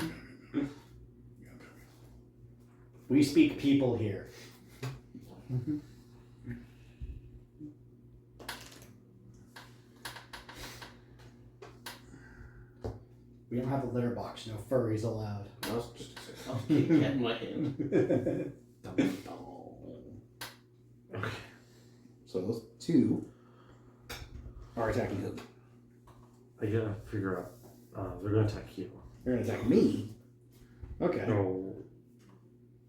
We speak people here. We don't have a litter box. No furries allowed. I was just I'll keep that in my hand. Okay. So those 2 are attacking who? I gotta figure out. They're gonna attack you. They're gonna attack me. Okay. No.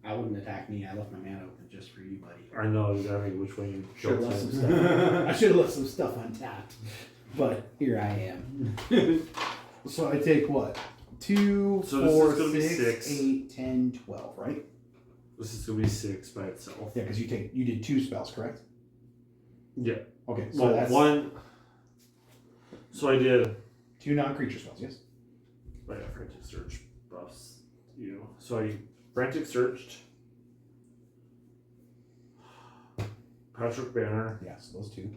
I wouldn't attack me. I left my mana open just for you, buddy. I know exactly which way you Should go. have left some stuff. I should have left some stuff untapped, but here I am. So I take what? 2, So this 4, is gonna be 6, 6. 8, 10, 12, right? This is gonna be 6 by itself. Yeah, because you did 2 spells, correct? Yeah. Okay, so Well, that's one. So I did. 2 non-creature spells, yes? Right, frantic search buffs you. So I frantic searched. Patrick Banner. Yeah, so those 2.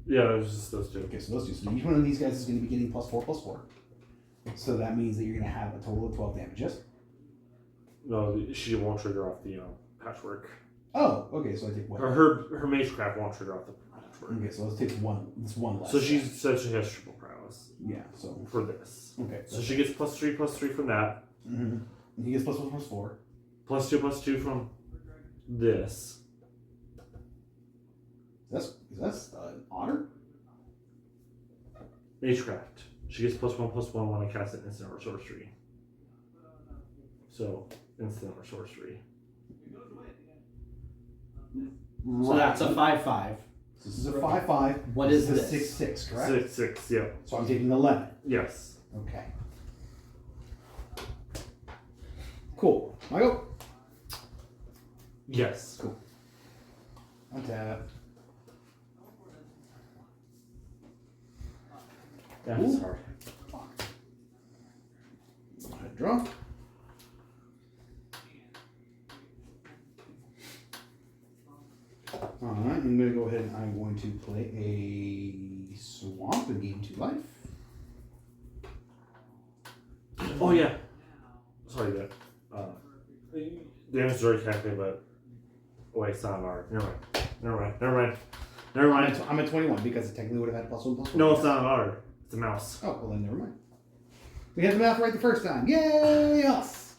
Yeah, it was just those 2. Okay, so those 2. So each one of these guys is going to be getting +4/+4. So that means that you're going to have a total of 12 damage, yes? No, she won't trigger off the patchwork. Oh, okay, so I take what? Or her magecraft won't trigger off the patchwork. Okay, so let's take one. It's one less. So she has triple prowess Yeah, so. for this. Okay. So she gets +3/+3 from that. Mm-hmm. He gets +1/+4. +2/+2 from this. Is that an otter? Magecraft. She gets +1/+1 when I cast an instant or sorcery. So, instant or sorcery. So that's a 5/5. So this is a 5/5. What is this? this? Is a 6/6, correct? 6/6, yeah. So I'm taking 11. Yes. Okay. Cool. I go. Yes. Cool. Untap. That's Ooh. hard. I draw. Alright, I'm going to go ahead and I'm going to play a swamp and gain 2 life. Oh, yeah. Sorry, that. Damage is already calculated, but. Oh, wait, it's not an R. Never mind. I'm at 21 because it technically would have had +1/+1. No, it's not an R. It's a mouse. Oh, well then never mind. We had the math right the first time. Yay, us!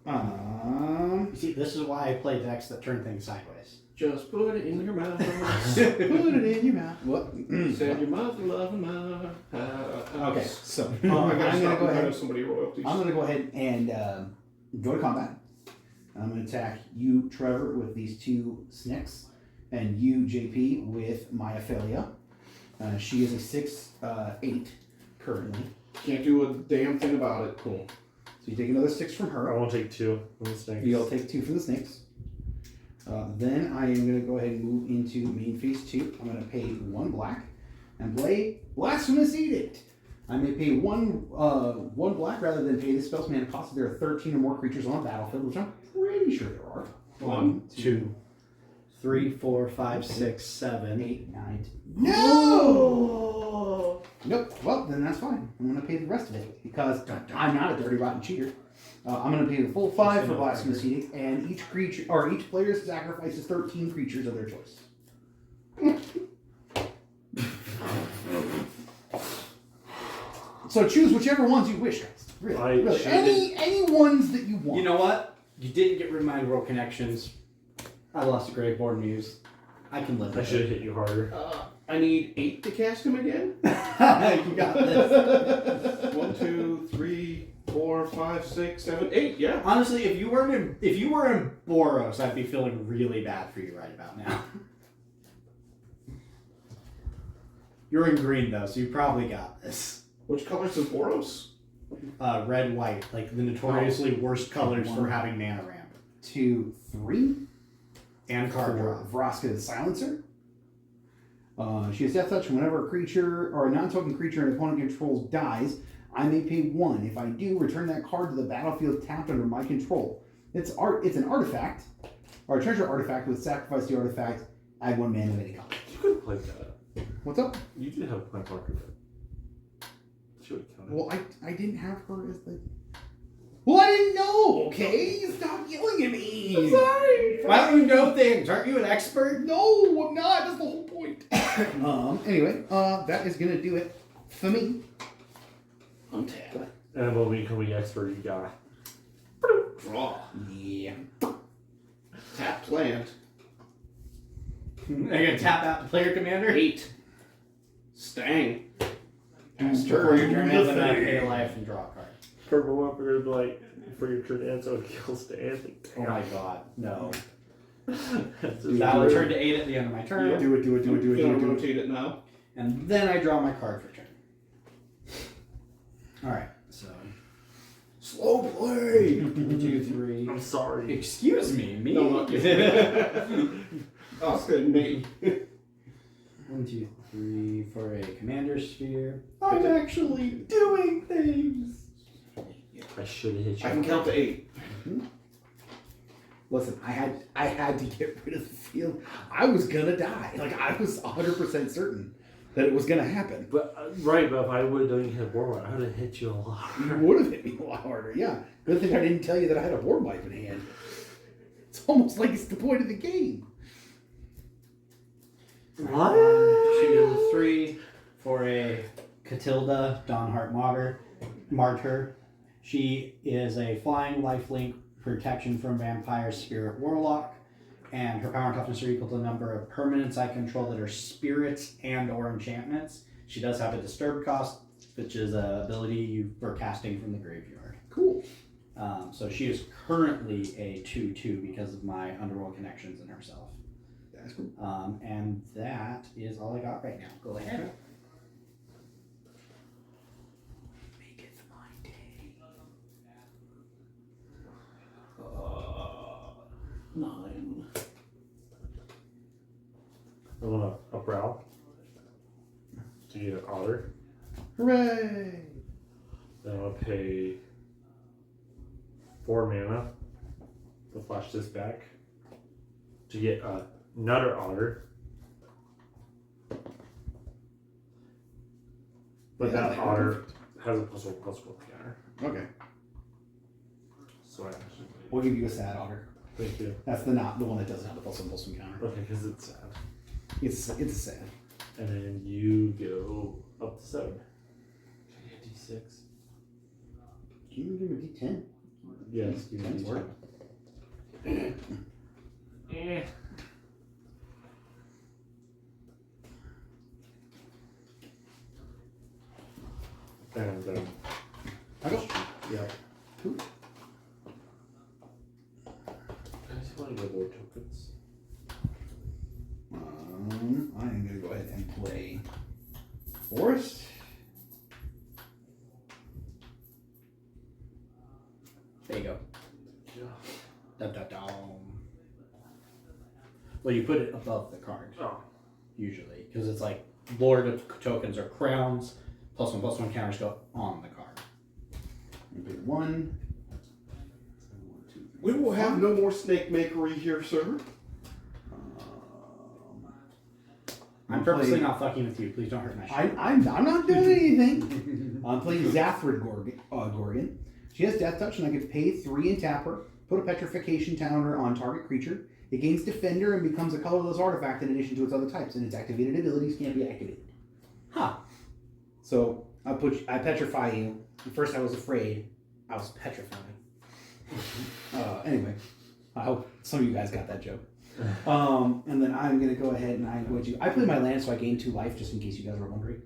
You see, this is why I play decks that turn things sideways. Just put it in your mouth. Put it in your mouth. What? Send your mouth a loving mouth. Okay, so I gotta I'm gonna stop go and ahead. have somebody royalties. I'm gonna go ahead and go to combat. I'm gonna attack you, Trevor, with these 2 snicks, and you, JP, with my Ophelia. She is a 6/8 currently. Can't do a damn thing about it. Cool. So you take another 6 from I her. won't take 2 from the snakes. You'll take 2 from the snakes. Then I am going to go ahead and move into main phase 2. I'm going to pay 1 black and play Blasphemous Edict. I may pay one black rather than pay the spell's mana cost if there are 13 or more creatures on the battlefield, which I'm pretty sure there are. 1, 2, 3, 4, 5, 6, 7, 8, 9. No! Nope. Well, then that's fine. I'm going to pay the rest of it because I'm not a dirty, rotten cheater. I'm going to pay the full 5 for Blasphemous Edict, and each creature or each player sacrifices 13 creatures of their choice. So choose whichever ones you wish, guys. Really, really. Any ones that you want. You know what? You didn't get rid of my World Connections. I lost a Grave Board Muse. I can live I with should have it. hit you harder. I need 8 to cast him again. You got this. 1, 2, 3, 4, 5, 6, 7, 8. Yeah. Honestly, if you were in Boros, I'd be feeling really bad for you right about now. You're in green though, so you probably got this. Which colors is Boros? Red, white, like the notoriously worst colors for having mana ramp 2, 3. and card For draw. Vraska the Silencer. She has Death Touch. Whenever a creature or a non-token creature an opponent controls dies, I may pay 1. If I do, return that card to the battlefield tapped under my control. It's an artifact, or a treasure artifact with sacrifice the artifact, add 1 mana of any color. You could have played that. What's up? You did have a point marker there. She would count it. Well, I didn't have her as the... Well, I didn't know, okay? Stop yelling at me! I'm sorry! Why don't you know things? Aren't you an expert? No, I'm not. That's the whole point. Anyway, that is going to do it for me. Untap. And when we become the expert, you got. Draw. Yeah. Tapped land. Are you gonna tap out the player commander? 8. Stang. Pass Before turn. your turn ends, I'm gonna pay a life and draw a card. For a moment, we're gonna be like, for your turn to end, so it kills the end. Oh my god, no. That's That will turn to 8 at the end of my turn. Do it. I'm gonna rotate it now. And then I draw my card for turn. Alright, so. Slow play. 1, 2, 3. I'm sorry. Excuse me, me? No, not you. Oh, it's good, Nate. 1, 2, 3 for a commander sphere. I'm actually doing things. I should have hit you. I can count to 8. Listen, I had to get rid of the field. I was gonna die. Like I was 100% certain that it was gonna happen. But right, but if I would have done hit board, I would have hit you a lot. You would have hit me a lot harder. Yeah. Good thing I didn't tell you that I had a board wipe in hand. It's almost like it's the point of the game. What? 2, 3 for a Catilda Dawnheart Martyr. She is a flying lifelink protection from vampire, spirit, warlock, and her power and toughness are equal to the number of permanents I control that are spirits and or enchantments. She does have a disturb cost, which is an ability for casting from the graveyard. Cool. So she is currently a 2/2 because of my underworld connections in herself. That's cool. And that is all I got right now. Go ahead. Make it my day. 9. I want a brow. To get an otter. Hooray! Then I'll pay 4 mana to flash this back to get another otter. But Yeah, that otter has a +1/+1 counter. Okay. So I actually We'll give you a sad otter. thank you. That's the one that doesn't have the +1/+1 counter. Okay, because it's sad. It's a sad. And then you go up to 7. Can I get D6? Can you give me a D10? Yes, give me Ten's D10. work. Eh. And I go. yeah. Cool. I just want to get more tokens. I am gonna go ahead and play Forest. There you go. Yeah. Dun, dun, dun. Well, you put it above the card, Oh. usually, because it's like Lord of Tokens or crowns, +1/+1 counters go on the card. I'm gonna play 1. We will have no more snake makery here, sir. I'm purposely not fucking with you. Please don't hurt my shit. I'm not doing anything. I'm playing Zathrid Gorgon. She has Death Touch, and I can pay 3 and tap her. Put a petrification counter on target creature. It gains Defender and becomes a colorless artifact in addition to its other types, and its activated abilities can't be activated. Huh. So I petrify you. At first I was afraid. I was petrified. Anyway, I hope some of you guys got that joke. And then I'm gonna go ahead and I play my land, so I gain 2 life, just in case you guys were wondering.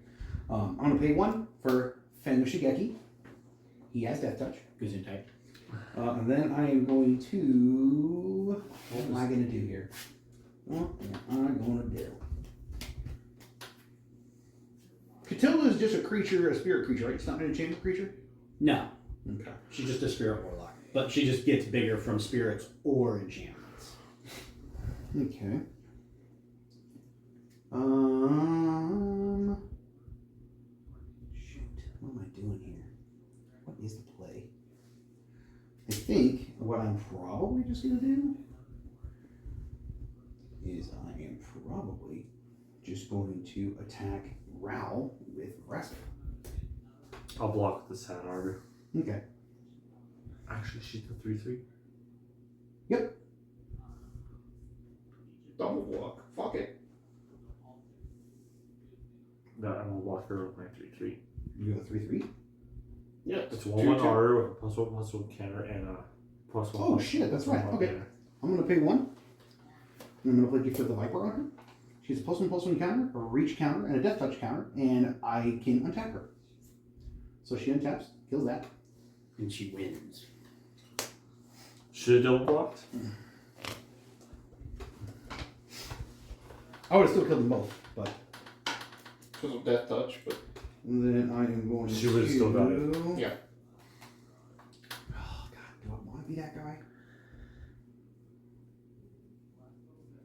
I'm gonna pay 1 for Fenrir Shigeki. He has Death Touch. Kuzun type. And then I am going to. What am I gonna do here? What am I gonna do? Catilda is just a creature, a spirit creature, right? It's not an enchanted creature? No, Okay. she's just a spirit warlock, but she just gets bigger from spirits or enchantments. Okay. Shoot. What am I doing here? What is the play? I think what I'm probably just gonna do is I am probably just going to attack Ral with Wrestle. I'll block the sad otter. Okay. Actually, she's the 3/3. Yep. Double block. Fuck it. No, I'm gonna block her with my 3/3. You go 3/3. Yeah. It's 1/1 otter with a +1/+1 counter and a +1. Oh shit, that's right. Okay. I'm gonna pay 1. I'm gonna play Gift of the Viper on her. She's a +1/+1 counter, a reach counter, and a death touch counter, and I can untap her. So she untaps, kills that. And she wins. Should have double blocked. I would have still killed them both, but Because of death touch, but then I am going She would've still got it. yeah. Oh god, do I want to be that guy?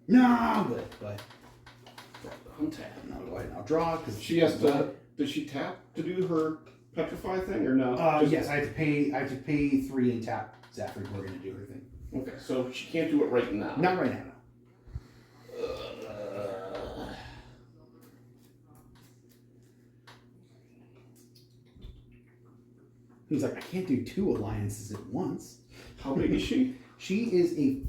No, I'm good, but Untap. no, go ahead and I'll draw because She has to. Does she tap to do her petrify thing or no? Just- Yes, I have to pay. I have to pay 3 and tap Zafir if we're gonna do her thing. Okay, so she can't do it right now. Not right now. No. He's like, I can't do 2 alliances at once. How big is she? She is a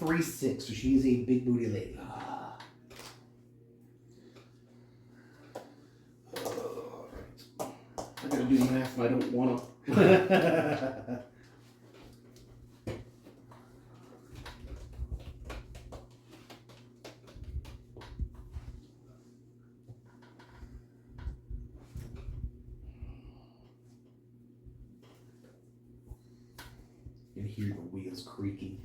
3/6, so she is a big booty lady. I gotta do math and I don't wanna. You can hear the wheels creaking.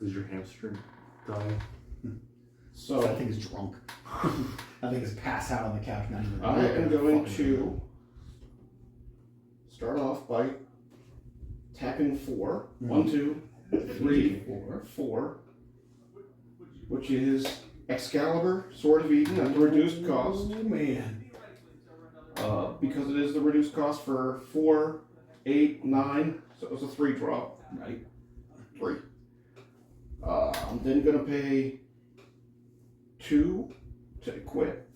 Does your hamstring die? So That thing is drunk. I think it's passed out on the couch. Not even. I am going to start off by tapping 4. 1, 2, 3, 4, which is Excalibur, Sword of Eden at the reduced cost. Oh man. Because it is the reduced cost for 4, 8, 9, so it was a 3 drop. Right. 3. I'm then gonna pay 2 to equip,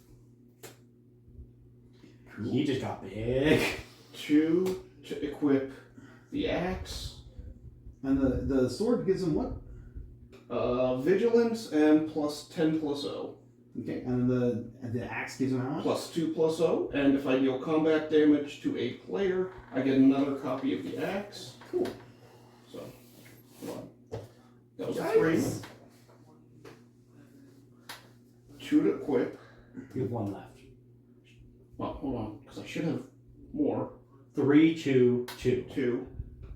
He just got big. 2 to equip the axe, And the sword gives him what? vigilance, and plus 10 plus O. Okay. And the axe gives him how much? Plus 2 plus O, and if I deal combat damage to a player, I get another copy of the axe. Cool. So, hold on. That was a 3. Yikes. 2 to equip. You have 1 left. Well, hold on, because I should have more. 3, 2, 2. 2.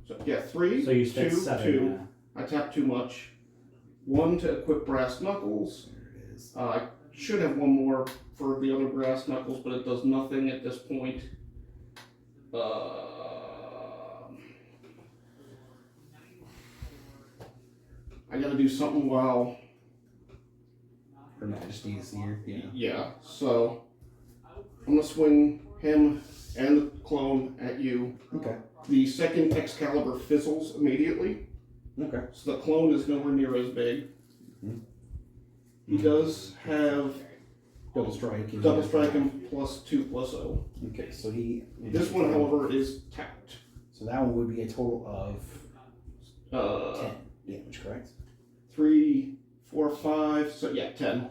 So, yeah, 3, So you spent 2, 7. 2. now. I tapped too much. 1 to equip brass knuckles. There it is. I should have 1 more for the other brass knuckles, but it does nothing at this point. I gotta do something while. Her Majesty is here. Yeah. Yeah, so I'm gonna swing him and the clone at you. Okay. The second Excalibur fizzles immediately, Okay. so the clone is nowhere near as big. Mhm. He does have Double strike. double strike and plus 2 plus O. Okay, so he. This one, however, is tapped. So that one would be a total of 10 damage, correct? 3, 4, 5. So yeah, 10.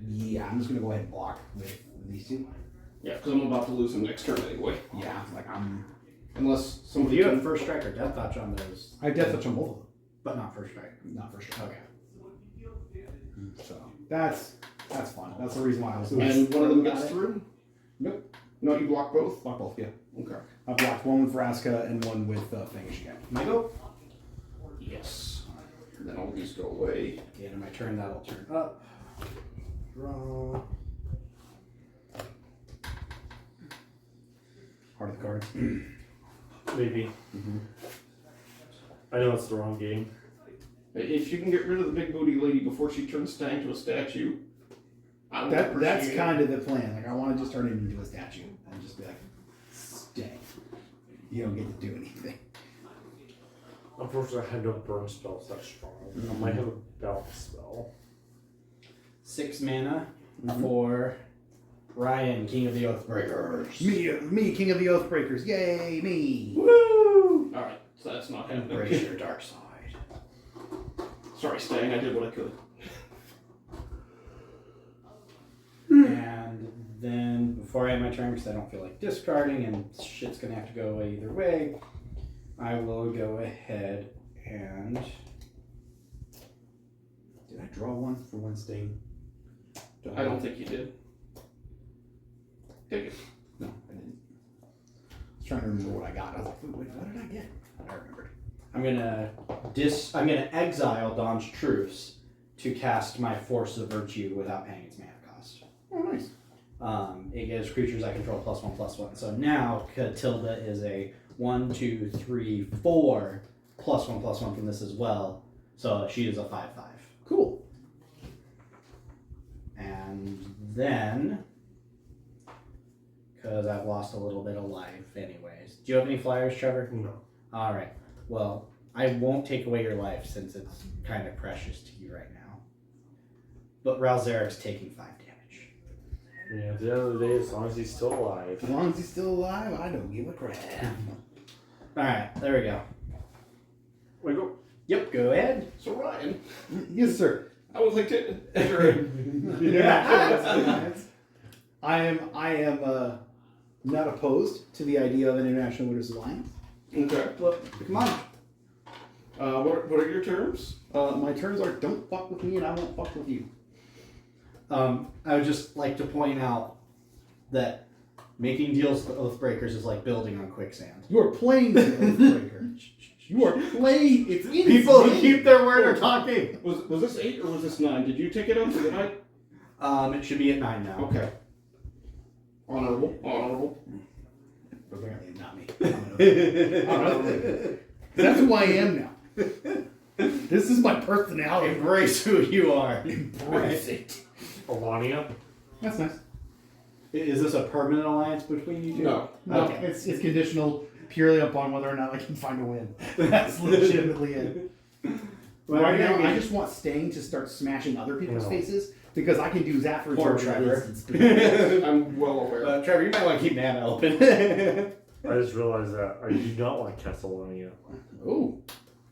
Yeah, I'm just gonna go ahead and block with these 2. Yeah, because I'm about to lose him next turn anyway. Yeah, like I'm. Unless If somebody you can. have first strike or death touch on those, I have death touch on both of them, but not first strike. not for sure. Okay. So that's fun. That's the reason why I was. And one of them gets Got it. through? Nope. No, you block both? Block both. Yeah. Okay. I blocked one with Vraska and one with Fangish again. My go. Yes. And then all these go away. At the end of my turn, that'll turn up. Draw. Heart of the cards. Maybe. I know it's the wrong game. If you can get rid of the big booty lady before she turns Stang to a statue, I would appreciate That's it. kind of the plan. Like I want to just turn it into a statue and just be like, stay. You don't get to do anything. Unfortunately, I have no burn spells that strong. I might have a balance spell. 6 mana for Ryan, King of the Oathbreakers. Me, King of the Oathbreakers. Yay, me. Woo! Alright, so that's not happening. Embrace your dark side. Sorry, Stang, I did what I could. And then, before I end my turn, because I don't feel like discarding and shit's gonna have to go away either way, I will go ahead and Did I draw one for one stain? I don't think you did. Take it. No, I didn't. I was trying to remember what I got. I was like, wait, what did I get? I remembered. I'm gonna exile Dawn's Truce to cast my Force of Virtue without paying its mana cost. Oh, nice. It gives creatures I control +1/+1. So now Catilda is a 1, 2, 3, 4 +1/+1 from this as well. So she is a 5/5. Cool. And then, because I've lost a little bit of life anyways. Do you have any flyers, Trevor? No. Alright. Well, I won't take away your life since it's kind of precious to you right now. But Ralzeric's taking 5 damage. Yeah, at the end of the day, as long as he's still alive. As long as he's still alive, I don't give a crap. Alright, there we go. Wait, go. Yep, go ahead. So Ryan, Yes, sir. I would like to enter. I am not opposed to the idea of an International Winners Alliance. Okay. But come on. What are your terms? My terms are don't fuck with me and I won't fuck with you. I would just like to point out that making deals with Oathbreakers is like building on quicksand. You are playing the Oathbreaker. You are playing. It's in People who game. keep their word are talking. Was this 8 or was this 9? Did you take it up? Did I? It should be at 9 now. Okay. Honorable. Honorable. Apparently not me. That's who I am now. This is my personality. Embrace who you are. Embrace it. Alania. That's nice. Is this a permanent alliance between you two? No. No, Okay. it's conditional purely upon whether or not I can find a win. That's legitimately it. Well, Right you're now, gonna I be- just want Stang to start smashing other people's No. faces because I can do that for Poor Georgia Trevor. instance. I'm well aware. Trevor, you might want to keep mana open. I just realized that I do not want to cast Alania. Oh,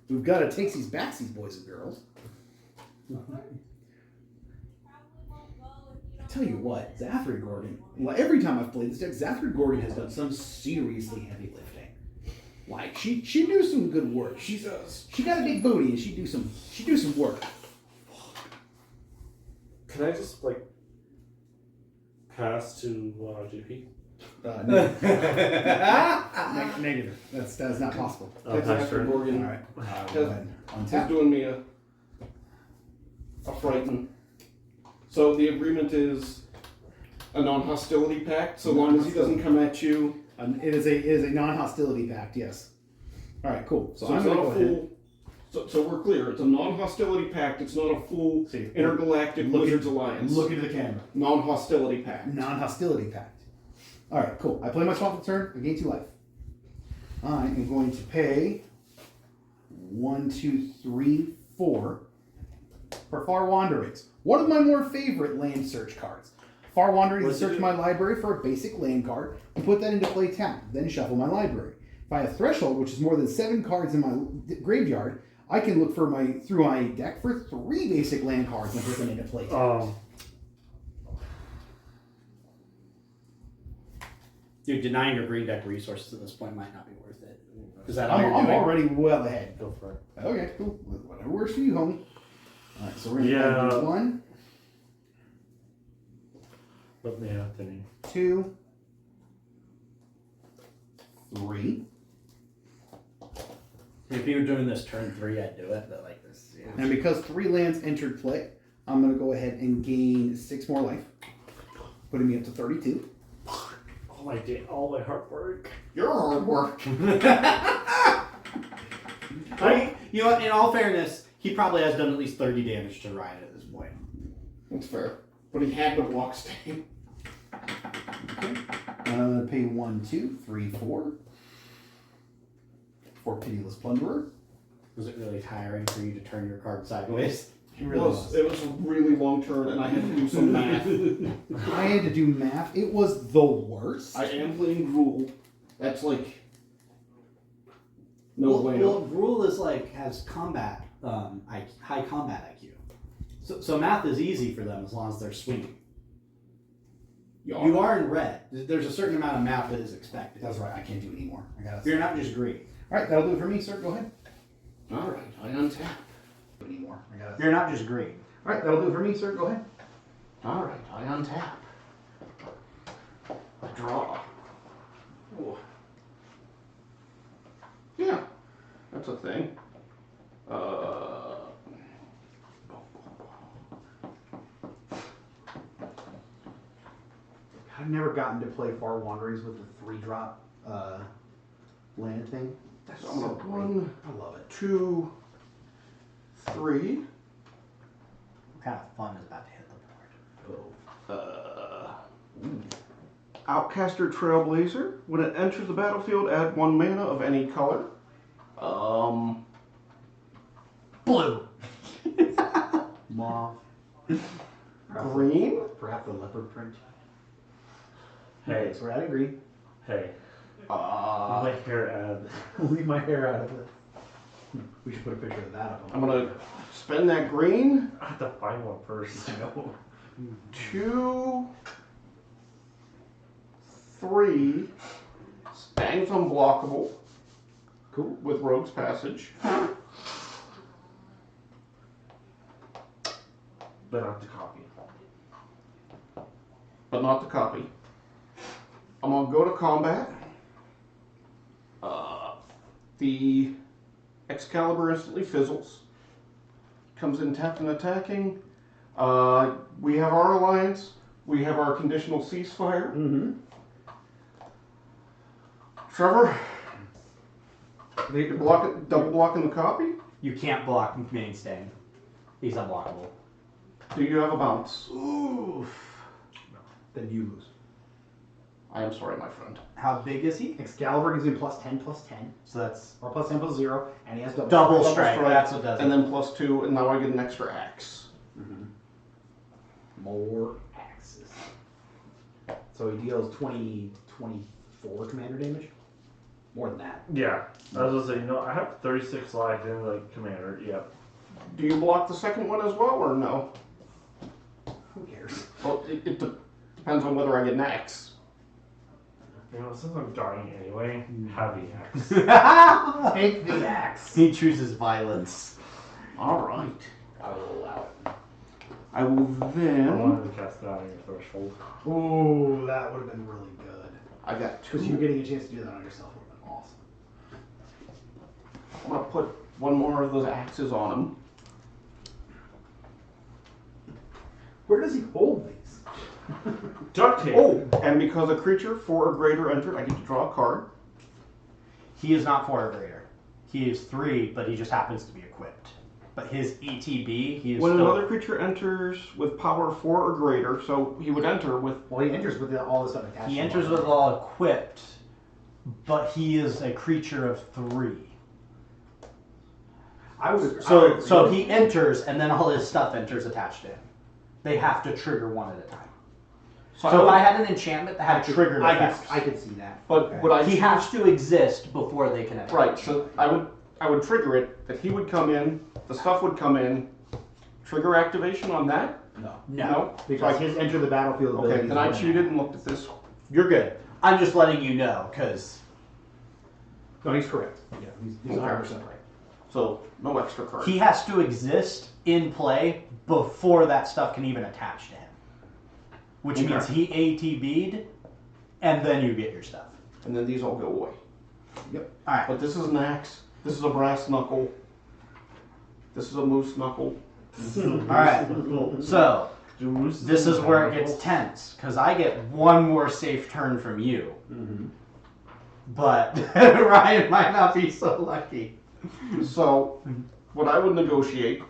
we've got to take these backsies, boys and girls. I tell you what, Zathri Gordon. Well, every time I've played this deck, Zathri Gordon has done some seriously heavy lifting. Like she do some good work. She does. She got a big booty and she do some work. Can I just pass to GP? Negative. That's not possible. That's pass after turn. All Morgan. right. He's Untap. doing me a frighten. So the agreement is a non-hostility pact, so long as he doesn't come at you. It is a non-hostility pact. Yes. All right. Cool. So, So I'm it's gonna not go a ahead. full. So we're clear. It's a non-hostility pact. It's not a full See, intergalactic look at- Wizards alliance. Look into the camera. Non-hostility pact. Non-hostility pact. All right. Cool. I play my swamp for turn. I gain 2 life. I am going to pay 1, 2, 3, 4 for Far Wanderings. One of my more favorite land search cards. Far Wanderings What's is it search do? my library for a basic land card and put that into play tap. Then shuffle my library. If I have Threshold, which is more than 7 cards in my graveyard, I can look for through my deck for 3 basic land cards and put them into play tap. Dude, denying your green deck resources at this point might not be worth it. Is that all I'm you're doing? already well ahead. Go for it. Okay, cool. Whatever works for you, homie. All right, so we're gonna Yeah. do 1, But yeah, then 2, 3, If you were doing this turn 3, I'd do it, but like this. Yeah. and because 3 lands entered play, I'm gonna go ahead and gain 6 more life, putting me up to 32. all my hard work. Your hard work. You know what, in all fairness, he probably has done at least 30 damage to Ryan at this point. That's fair. But he had to walk Stain. Okay. And I'm gonna pay 1, 2, 3, 4 for Pitiless Plunderer. Was it really tiring for you to turn your card sideways? It really was. It was a really long turn, and I had to do some math. I had to do math. It was the worst. I am playing Gruul. That's like no way. Rule is has combat, high combat IQ. So math is easy for them as long as they're swinging. You are in red. There's a certain amount of math that is expected. That's right. I can't do anymore. I gotta. You're not just green. All right, that'll do it for me, sir. Go ahead. All right, I untap. Anymore. I gotta. You're not just green. All right, that'll do it for me, sir. Go ahead. Alright, I untap. I draw. Ooh. Yeah, that's a thing. I've never gotten to play Far Wanderings with the 3-drop land thing. That's So I'm gonna great. 1, I love it. 2, 3. What kind of fun is about to hit the board? Outcaster Trailblazer. When it enters the battlefield, add 1 mana of any color. Blue. Mauve. Green. Perhaps the leopard print. Hey, So we're out of green. hey. Uh, My hair ad. Leave my hair out of it. We should put a picture of that up. I'm gonna spend that green. I have to find one first. 2, 3. Stang's unblockable Cool. with Rogue's Passage. But not the copy. But not the copy. I'm gonna go to combat. The Excalibur instantly fizzles. Comes in tapped and attacking. We have our alliance. We have our conditional ceasefire. Mm-hmm. Trevor, they can block it, double blocking the copy. You can't block main stain. He's unblockable. Do you have a bounce? Oof. Then you lose. I am sorry, my friend. How big is he? Excalibur gives him +10/+10, So that's or +10/+0, and he has double. double Double strike. strike, That's what does And it. then +2, and now I get an extra axe. More axes. So he deals 24 commander damage. More than that. Yeah. I was gonna say, I have 36 lives in like commander. Yep. Do you block the second one as well, or no? Who cares? Well, it depends on whether I get an axe. Since I'm dying anyway, have the axe. Take the axe. He chooses violence. All right. I will allow it. I will I then. wanted to cast that on your threshold. Ooh, that would have been really good. I got Because 2. you getting a chance to do that on yourself would have been awesome. I'm gonna put 1 more of those axes on him. Where does he hold these? Duct tape. Oh, and because a creature 4 or greater entered, I get to draw a card. He is not 4 or greater. He is 3, but he just happens to be equipped. But his ETB, he is When still... another creature enters with power 4 or greater, so he would enter with. Well, he enters with all this stuff attached. He to him. enters with all equipped, but he is a creature of 3. So he enters, and then all his stuff enters attached to him. They have to trigger one at a time. So if I had an enchantment that had triggered effects, I could see that. But Okay. would I? he choose- has to exist before they can attack. Right. So I would trigger it. That he would come in. The stuff would come in. Trigger activation on that. No. Because his enter the battlefield ability. Okay. is Then I one cheated and looked at this. You're good. I'm just letting you know, because... No, he's correct. Yeah, he's Okay. 100% right. So no extra card. He has to exist in play before that stuff can even attach to him. Which Okay. means he ATB'd, and then you get your stuff. And then these all go away. Alright. But this is an axe. This is a brass knuckle. This is a moose knuckle. Alright. So, this is where it gets tense, because I get one more safe turn from you. Mm-hmm. But Ryan might not be so lucky. So what I would negotiate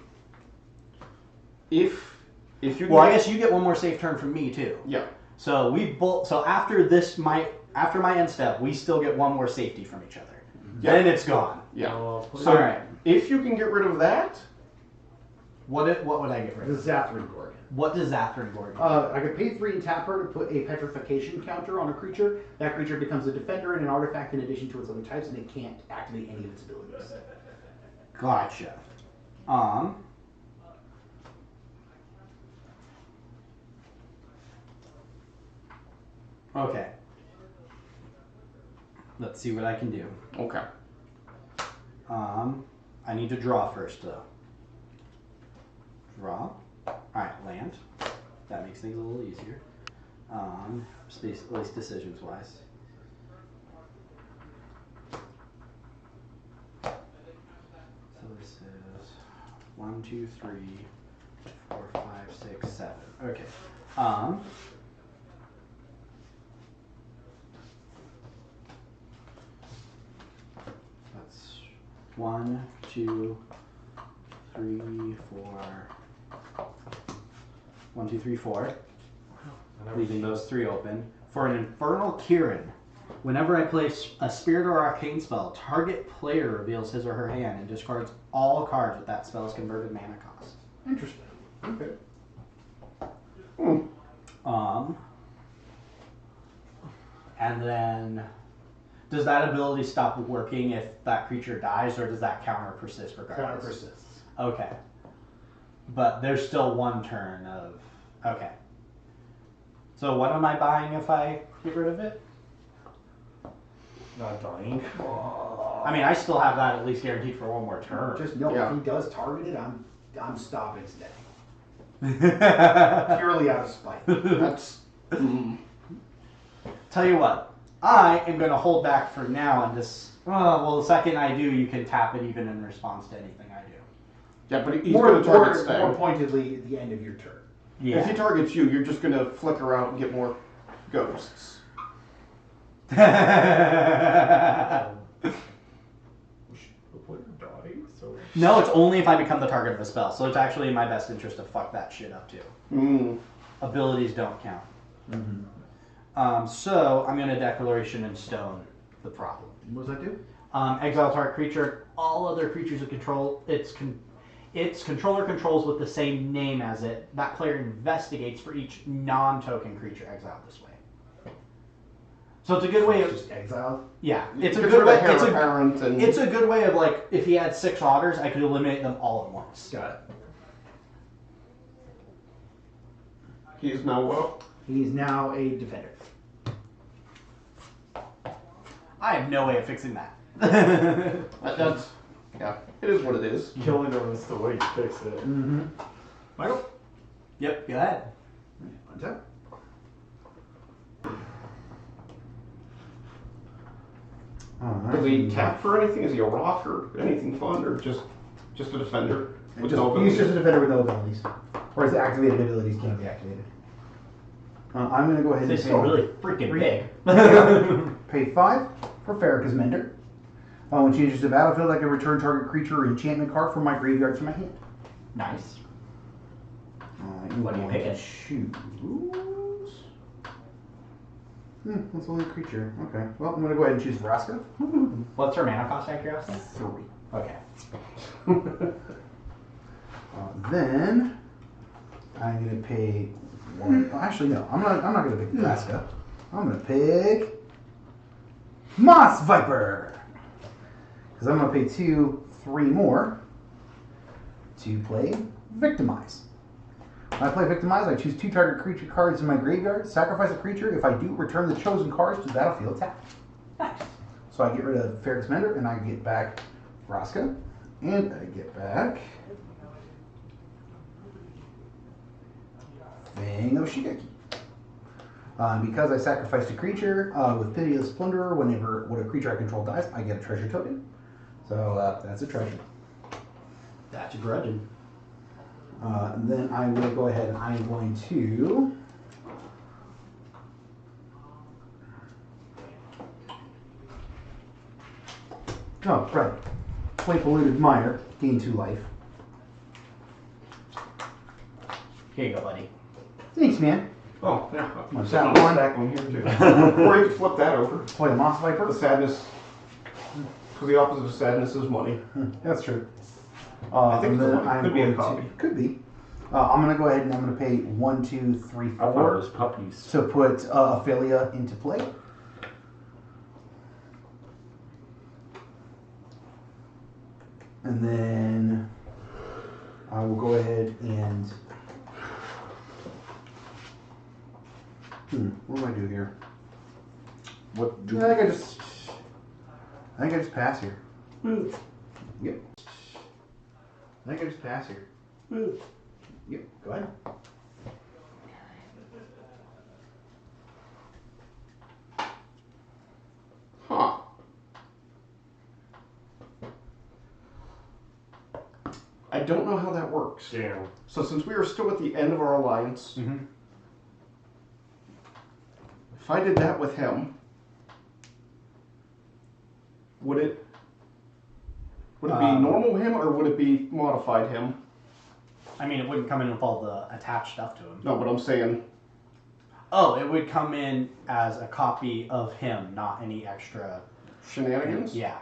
if you Well, I guess you get one more safe turn from me too. yeah. So we both. So after this, after my end step, we still get one more safety from each other. Yeah. Then it's gone. Yeah. So, So All right. if you can get rid of that, What would I get rid The of? Zathrin Gorgon. What does Zathrin Gorgon? I could pay 3 and tap her to put a petrification counter on a creature. That creature becomes a defender and an artifact in addition to its other types, and it can't activate any of its abilities. Gotcha. Okay. Let's see what I can do. okay. I need to draw first though. Draw. Alright, land. That makes makes things a little easier. Space, at least decisions wise. So this is 1, 2, 3, 4, 5, 6, 7. Okay. That's 1, 2, 3, 4. 1, 2, 3, 4. Leaving those 3 open. For an Infernal Kieran, whenever I play a Spirit or Arcane spell, target player reveals his or her hand and discards all cards with that spell's converted mana cost. Interesting. Okay. And then, does that ability stop working if that creature dies, or does that counter persist regardless? Counter persists. Okay. But there's still 1 turn of... Okay. So what am I buying if I get rid of it? Not dying. I mean, I still have that at least guaranteed for 1 more turn. Just know Yeah. if he does target it, I'm stopping today. Tell Purely out of spite. That's. you what, I am going to hold back for now and just... well, the second I do, you can tap it even in response to anything I do. Yeah, but he's More, going to target more Stag. pointedly at the end of your turn. If he targets you, you're just going to flicker out and get more ghosts. No, it's only if I become the target of a spell, so it's actually in my best interest to fuck that shit up too. Mm. Abilities don't count. Mm-hmm. So I'm going to Declaration in Stone the problem. What does that do? Exile target creature. All other creatures of control its controller controls with the same name as it. That player investigates for each non-token creature exiled this way. So it's a good way of Just exiled? yeah. It's a Gets good rid way. of Heir Apparent and It's a good way of like if he had 6 otters, I could eliminate them all at once. Got it. he's now well. He's now a defender. I have no way of fixing that. That's yeah. It is what it is. Killing them is the way you fix it. Mm-hmm. Michael? Yep. Go ahead. Untap. Does he tap for anything? Is he a rock or anything fun or just a defender with no He's abilities? just a defender with no abilities. Or his activated abilities can't be activated. I'm going to go ahead They and seem really freaking big. pay 5 for Farrakhan's Mender. When it changes to battlefield, I can return target creature or enchantment card from my graveyard to my hand. Nice. What are you picking? Choose. That's only a creature. Okay. Well, I'm going to go ahead and choose Vraska. What's her mana cost, out of curiosity? 3. Okay. Then I'm going to pay 1. Oh, actually, no. I'm not going to pick Vraska. I'm going to pick Moss Viper. Because I'm going to pay 2, 3 more to play Victimize. When I play Victimize, I choose 2 target creature cards in my graveyard, sacrifice a creature. If I do, return the chosen cards to the battlefield tapped. Nice. So I get rid of Farrakhan's Mender, and I get back Vraska, and I get back Fang of Shigeki. Because I sacrificed a creature with Pitiless Plunderer, when a creature I control dies, I get a treasure token. So that's a treasure. That's a grudging. And then I'm going to go ahead and I'm going to oh, right. Play Polluted Mire, gain 2 life. Here you go, buddy. Thanks, man. Oh, yeah. What's There's that a one? stack on here too. Or you can flip that over. Play a Moss The Viper. sadness, because the opposite of sadness is money. That's true. I think and it's then one. I'm Could be a going copy. to, could be. I'm going to go ahead and I'm going to pay 1, 2, 3, 4 puppies. to put Ophelia into play. And then I will go ahead and what do I do here? What do I think I just pass here. Yep. I think I just pass here. Yep. Go ahead. I don't know how that works. Damn. So since we are still at the end of our alliance, Mm-hmm. if I did that with him, would it be normal him or would it be modified him? I mean, it wouldn't come in with all the attached stuff to him. No, but I'm saying, Oh, it would come in as a copy of him, not any extra. shenanigans? Yeah.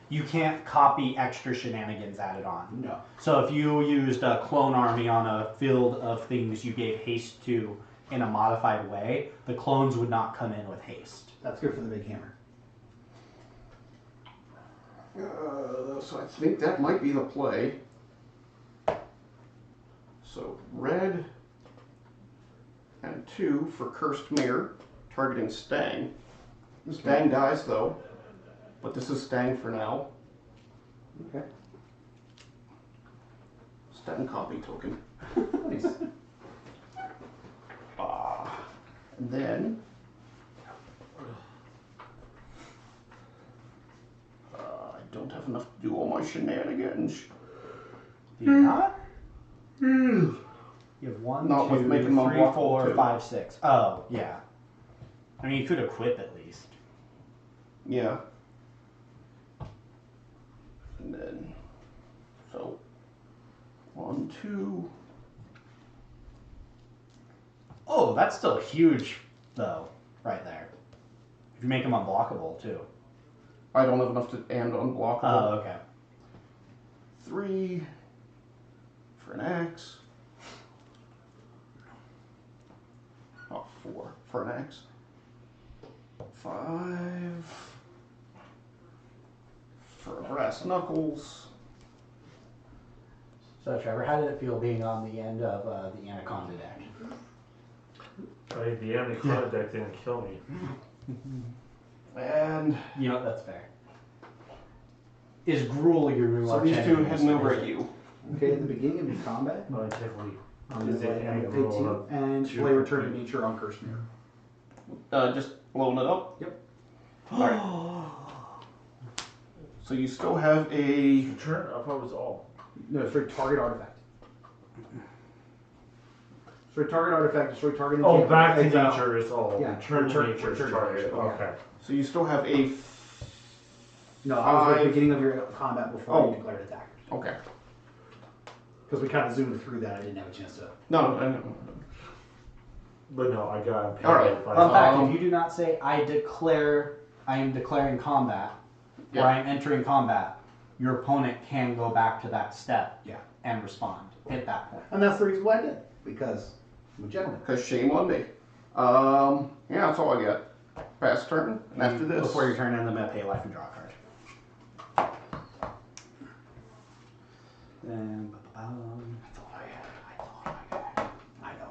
You can't copy extra shenanigans added on. No. So if you used a clone army on a field of things you gave haste to in a modified way, the clones would not come in with haste. That's good for the big hammer. So I think that might be the play. So red and 2 for Cursed Mirror, targeting Stang. Stang dies though, but this is Stang for now. Okay. Stang copy token. Nice. And then I don't have enough to do all my shenanigans. Do you not? You have 1, Not with 2, making them 3, unblockable, 4, too. 5, 6. Oh, yeah. I mean, you could equip at least. Yeah. And then, so 1, 2. Oh, that's still huge, though, right there. If you make them unblockable, too. I don't have enough to and unblockable. Oh, okay. 3 for an X. Oh, 4 for an X. 5 for a brass knuckles. So, Trevor, how did it feel being on the end of the Anaconda deck? I mean, the Anaconda deck didn't kill me. And You know, that's fair. Is Gruul your new so these archenemy? two heading over at you. Okay, at the beginning of your combat, No, technically. I'm Is going it to any pay roll 2 up and two play for Return to free? Nature on Cursed Mirror. Just blowing it up. Yep. Alright. So you still have a Turn up, I was all. No, straight target artifact. Straight target artifact, destroy target Oh, enchantment, back to exile. nature is all. Yeah, Return to return nature's to target. nature, yeah. Okay. so you still have a No, I was at the 5. beginning of your combat before Oh. you declared attack. Okay. Because we kind of zoomed through that, I didn't have a chance to. No, I know. But no, I got All right. Fun fact, Um, if you do not say, I am declaring combat, Yeah. or I am entering combat, your opponent can go back to that step Yeah. and respond at that point. And that's the reason why I did. Because I'm a gentleman. Because shame on me. Yeah, that's all I got. Pass turn. And after this, Before your turn, and then I'm going to pay life and draw a card. Then, I thought I had. I know.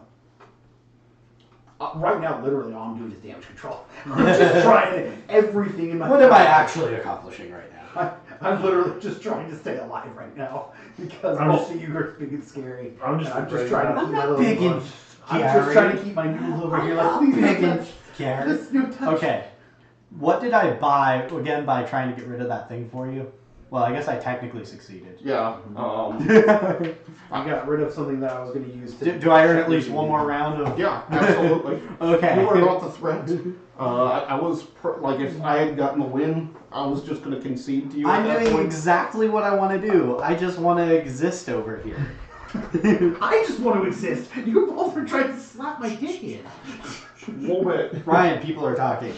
Right now, literally, all I'm doing is damage control. I'm just trying everything in my. what am I actually accomplishing right now? I'm literally just trying to stay alive right now because I'm most just- of you are big and scary. I'm just And I'm just afraid trying that- to keep my I'm little. big and I'm just trying to keep my noodles over here. Like, please, big no and touch. scary. Just no touch. Okay. What did I buy, again, by trying to get rid of that thing for you? Well, I guess I technically succeeded. yeah. I got rid of something that I was going to use. To Do I earn at least one more round of... Yeah, absolutely. Okay. You are not the threat. I was like, if I had gotten the win, I was just going to concede to you. I'm at that doing point. exactly what I want to do. I just want to exist over here. I just want to exist. You both are trying to slap my dick in. A little bit. Ryan, people are talking.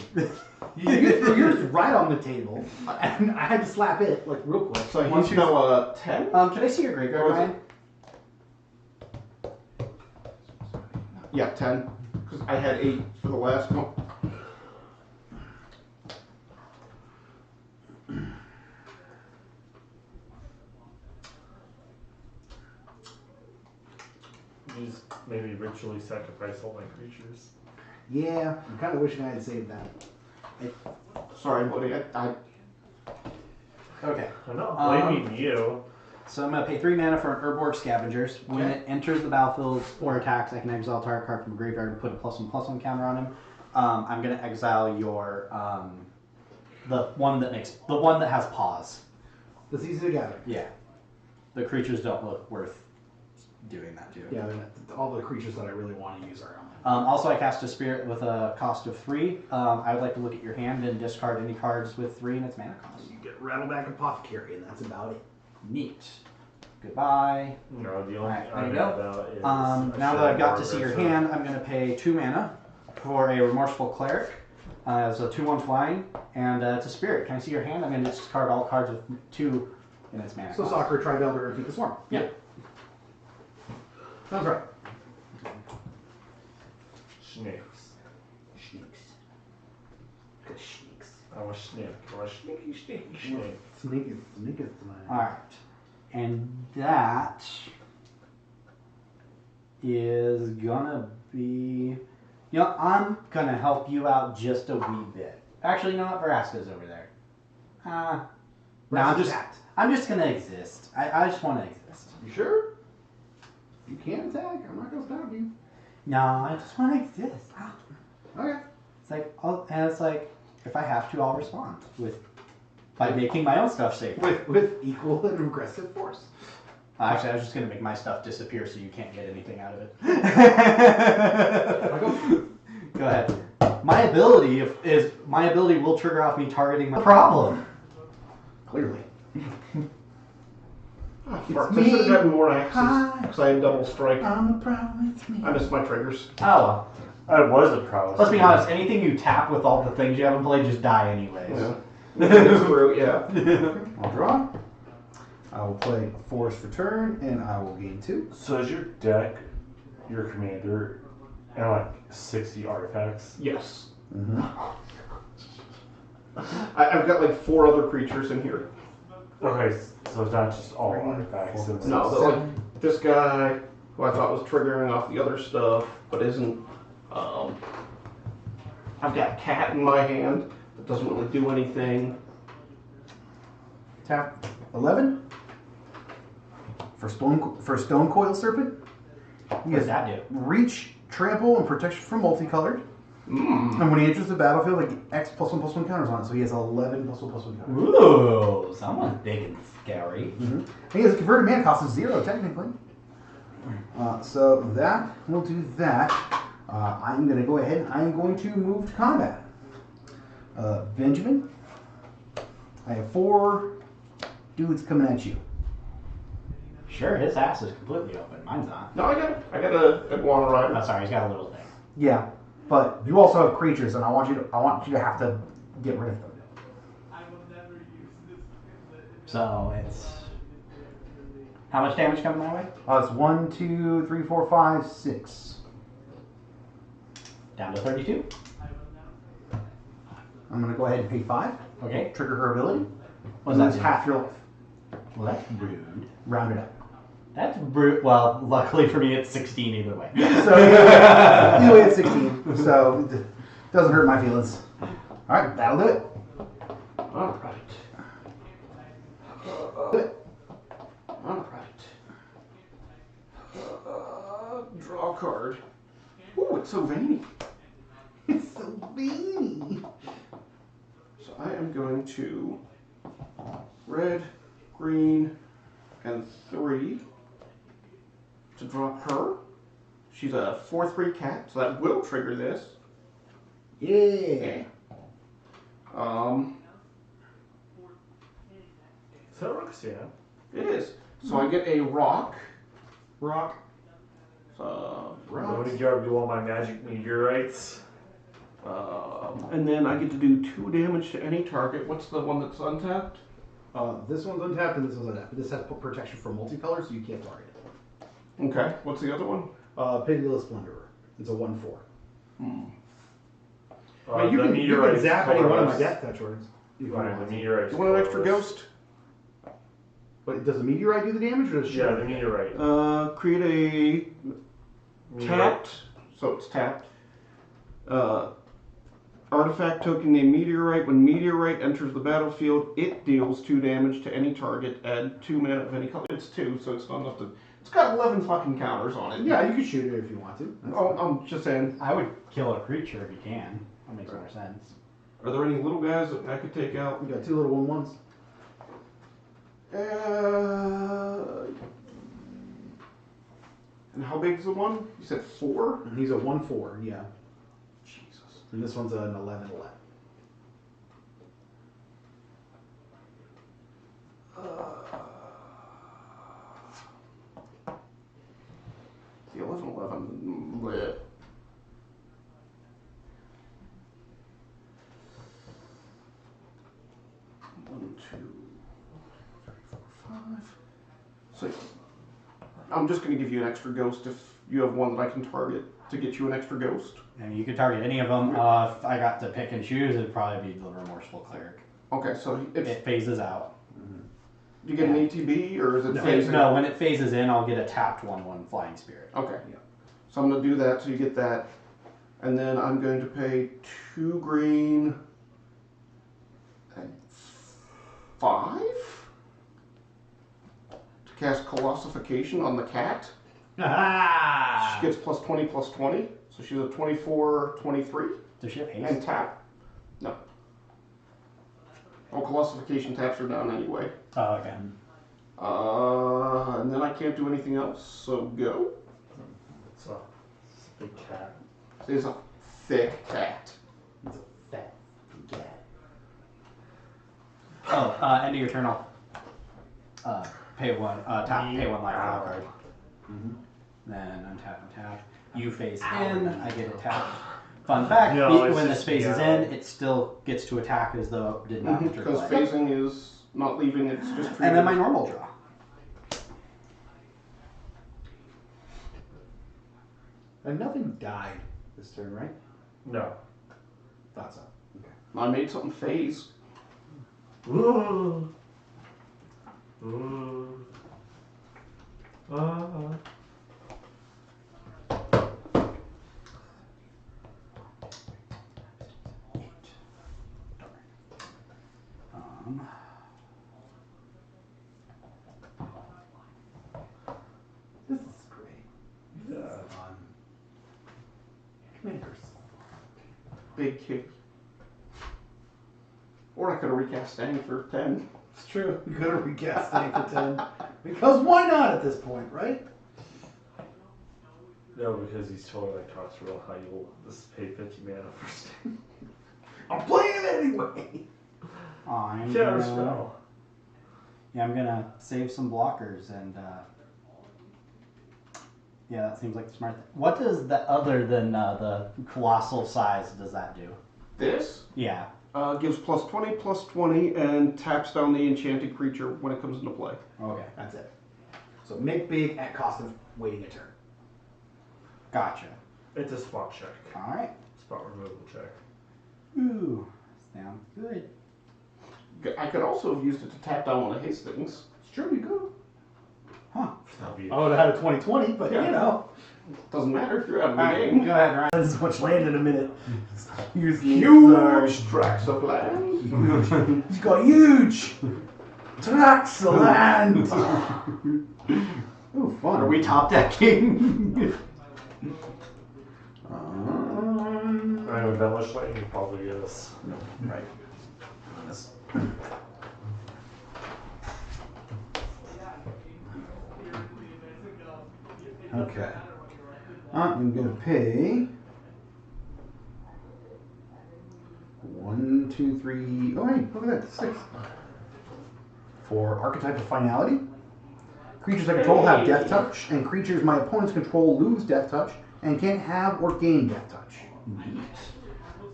Yours right on the table, and I had to slap it like real quick. So he's now 10. Can I see your graveyard, Or is Ryan? Yeah, 10. Because I had 8 for the last one. You just maybe ritually sacrifice all my creatures. Yeah, I'm kind of wishing I had saved that. Sorry, buddy. I Okay. I'm not blaming you. So I'm going to pay 3 mana for an Urborg Scavengers. When Okay. it enters the battlefield or attacks, I can exile target card from a graveyard and put a +1/+1 counter on him. I'm going to exile your the one that has pause. That's easy to gather. Yeah. the creatures don't look worth doing that to. Yeah, all the creatures that I really want to use are on that. Also, I cast a spirit with a cost of 3. I would like to look at your hand and discard any cards with 3 in its mana cost. You get Rattleback Apothecary, and that's about it. Neat. Goodbye. No, the only Alright, thing there I you know about is Now that I've got to see your hand, I'm going to pay 2 mana for a Remorseful Cleric. It's a 2/1 flying, and it's a spirit. Can I see your hand? I'm going to discard all cards with 2 in its mana So cost. Soccer, Trivelder, and Feet the Swarm. Yeah. Sounds right. snakes. Sneaks. Good sneaks. I'm a snake. I'm a sneaky snake. Snake is mine. Alright. And that is gonna be... You know, I'm gonna help you out just a wee bit. Actually, you know what? Veraska's over there. No, I'm just gonna exist. I just want to exist. You sure? You can attack. I'm not gonna stop you. No, I just want to exist. Okay. It's like, and it's like, if I have to, I'll respond by making my own stuff safe. With equal and aggressive force. Actually, I was just gonna make my stuff disappear so you can't get anything out of it. Go ahead. My ability will trigger off me targeting my problem. Clearly. Fuck, I should have gotten more axes because I had double strike. I'm a problem, it's me. I missed my triggers. Oh well. I was a prowess. Let's be honest. Anything you tap with all the things you haven't played just die anyways. Yeah. That's true, yeah. I'll draw. I will play a force for turn, and I will gain 2. So is your deck, your commander, and like 60 artifacts? Yes. Mm-hmm. I've got like 4 other creatures in here. Okay, so it's not just all artifacts. It's No, but like this guy, who I thought was triggering off the other stuff, but isn't. I've got Cat in my hand that doesn't really do anything. Tap 11 for Stone Coil Serpent. He What does has that do? reach, trample, and protection from multicolored. And when he enters the battlefield, like X +1/+1 counters on it, so he has 11 +1/+1 counters. Ooh, someone's big and scary. Mm-hmm. He has a converted mana cost of 0, technically. So that will do that. I'm going to go ahead and I'm going to move to combat. Benjamin, I have 4 dudes coming at you. Sure, his ass is completely open. Mine's not. No, I got a iguana rider. Oh, sorry, he's got a little thing. Yeah, but you also have creatures, and I want you to have to get rid of them. So it's how much damage coming my way? It's 1, 2, 3, 4, 5, 6. Down to 32. I'm going to go ahead and pay 5. Okay. Trigger her ability. What's Lose that? half your life. Well, that's rude. Round it up. That's brute. Well, luckily for me, it's 16 either way. So either way, it's 16. So it doesn't hurt my feelings. All right, that'll do it. All right. Do it. All right. Draw a card. Ooh, it's so veiny. It's so beanie. So I am going to red, green, and 3 to drop her. She's a 4/3 cat, so that will trigger this. Yeah. Is that Roxanne? It is. So I get a rock. Rock. I'm going to grab you all my magic meteorites. And then I get to do 2 damage to any target. What's the one that's untapped? This one's untapped and this one's untapped. This has protection from multicolor, so you can't target it. Okay. What's the other one? Pitiless Plunderer. It's a 1/4. The You can meteorites zap any one of my colorless. death touch words. Fine, the meteorites. You want an extra colorless. ghost? But does the meteorite do the damage or does Yeah, the meteorite. Create a Meteorite. tapped. So it's tapped. Artifact token named Meteorite. When Meteorite enters the battlefield, it deals 2 damage to any target. Add 2 mana of any color. It's 2, so it's not enough to. It's got 11 fucking counters on it. Yeah, you can shoot it if you want to. That's Oh, fine. I'm just saying. I would kill a creature if you can. That makes more sense. Are there any little guys that I could take out? We got 2 little 1/1s. And how big is the one? You said 4? And he's a 1/4, yeah. Jesus. And this one's an 11/11. The 11/11. Bleh. One, two, 3, 4, 5. So I'm just going to give you an extra ghost if you have one that I can target to get you an extra ghost. And you could target any of them. If I got to pick and choose, it'd probably be the Remorseful Cleric. Okay, so It phases out. do you get an ATB or is it phasing? No, when it phases in, I'll get a tapped 1/1 Flying Spirit. Okay. Yeah. So I'm going to do that so you get that. And then I'm going to pay 2 green and 5 to cast Colossification on the cat. She gets plus 20. So she's a 24/23. Does she have haste? And tap. No. Oh, Colossification taps her down anyway. Oh, okay. And then I can't do anything else, so go. It's a big cat. It's a thick cat. It's a fat cat. Oh, end of your turn, I'll pay 1, pay 1 life outright. Then untap. You face in, I get attacked. Fun fact, No, it's when the just space is beyond. in, it still gets to attack as though it did not enter Because play. phasing is not leaving, it's just treated. And then my normal draw. And nothing died this turn, right? No. Thought so. Okay. I made something phase. Ooh. Ooh. This is great. Yeah. This is fun. Commanders. Big kick. Or I could have recast Stang for 10. It's true. You could have recast Stang for 10. Because why not at this point, right? No, because he's totally like talks real how you'll just pay 50 mana for Sting. I'm playing it anyway. I'm Killer gonna, spell. yeah, I'm gonna save some blockers and yeah, that seems like the smart thing. What does the other than the colossal size does that do? This Yeah. gives plus 20, and taps down the enchanted creature when it comes into play. Okay. That's it. So make big at cost of waiting a turn. Gotcha. It's a spot check. All right. Spot removal check. Ooh, sounds good. I could also have used it to tap down one of his things. It's true, you could. Huh. That'll be I would have had a 2020, but Yeah. you know. Doesn't matter if you're out of the All right, game. go ahead, Ryan. This is much land in a minute. Huge tracts of land. He's got huge tracts of land. Ooh, fun. Are we top decking? I know Demolish Lightning probably is. Right. Okay. I'm gonna pay 1, 2, 3. Oh wait, look at that, 6. For Archetype of Finality. Creatures I control have Death Touch, and creatures my opponents control lose Death Touch and can't have or gain Death Touch. Neat.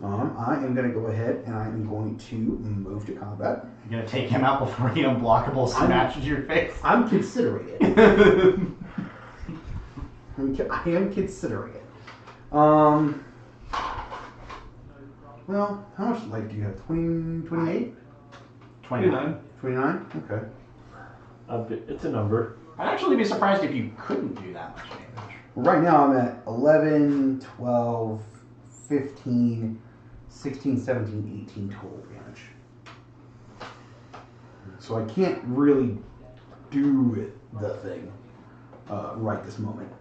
I am going to go ahead and I am going to move to combat. You're gonna take him out before he unblockable smashes your face. I'm considering it. I am considering it. Well, how much life do you have? 20, 28? 29. 29? Okay. It's a number. I'd actually be surprised if you couldn't do that much damage. Well, right now I'm at 11, 12, 15, 16, 17, 18 total damage. So I can't really do the thing right this moment.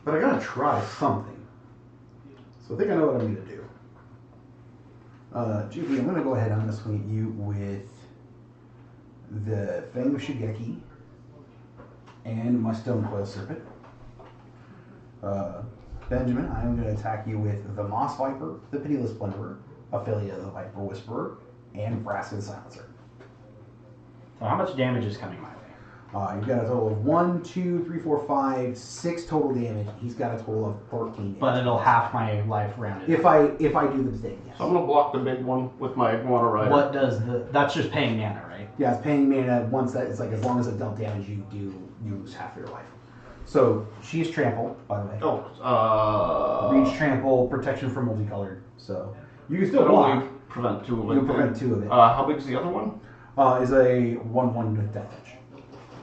But I gotta try something. So So I think I know what I'm going to do. GP, I'm going to go ahead. I'm going to swing at you with the Fang of Shigeki and my Stone Coil Serpent. Benjamin, I am going to attack you with the Moss Viper, the Pitiless Plunderer, Ophelia the Viper Whisperer, and Vraska Silencer. So how much damage is coming my way? You've got a total of 1, 2, 3, 4, 5, 6 total damage. He's got a total of 14 damage. But it'll half my life rounded. If I do the thing, yes. So I'm gonna block the big one with my Iguana Rider. What does that's just paying mana, right? Yeah, it's paying mana once that it's like as long as it dealt damage, you lose half your life. So she's trample, by the way. Oh, Reach, trample, protection from multicolored. So you can still It'll block. only prevent 2 of it. You can prevent 2 of it. How big is the other one? Is a 1/1 with death edge.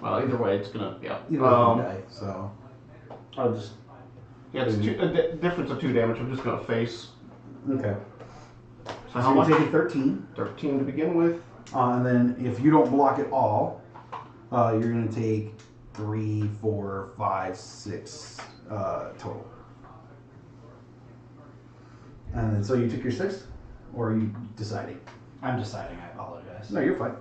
Well, either way, it's gonna Either way, you die. So I'll just. yeah, it's a difference of 2 damage. I'm just gonna face. okay. So how you're much? taking 13. 13 to begin with. And then if you don't block at all, you're going to take 3, 4, 5, 6 total. And then, so you took your 6th? Or are you deciding? I'm deciding. I apologize. No, you're fine.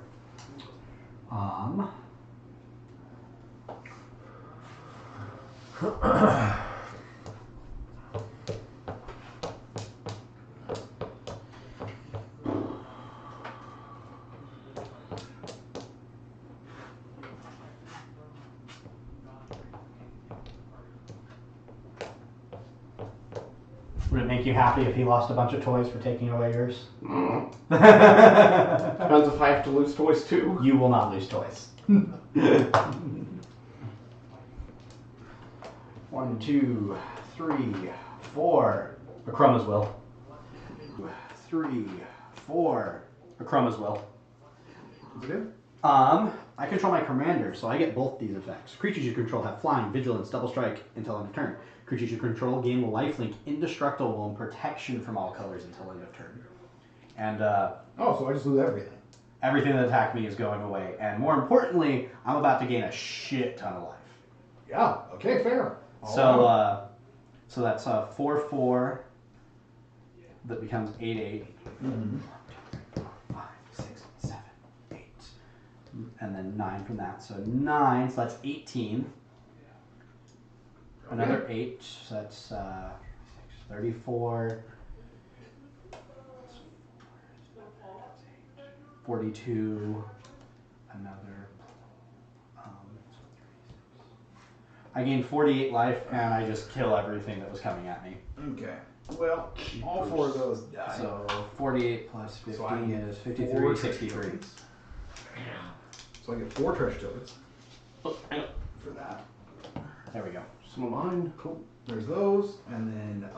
Would it make you happy if he lost a bunch of toys for taking away yours? Mm. You Depends if I have to lose toys too. will not lose toys. 1, 2, 3, 4. Akroma's will. 3, 4. Akroma's will. What's it do? I control my commander, so I get both these effects. Creatures you control have flying, vigilance, double strike until end of turn. Creatures you control gain lifelink, indestructible, and protection from all colors until end of turn. And Oh, so I just lose everything. everything that attacked me is going away. And more importantly, I'm about to gain a shit ton of life. Yeah, okay, fair. So that's 4/4. That becomes 8/8. Mm-hmm. 5, 6, 7, 8. And then 9 from that. So 9, so that's 18. Another 8, so that's 34. 42. Another. I gained 48 life, and I just kill everything that was coming at me. Okay. Well, all 4 of those die. So 48 plus 15 So I get is 4 53, treasure 63. tokens. So I get 4 treasure tokens Oh, hang on. for that. There we go. Some of mine. Cool. There's those, and then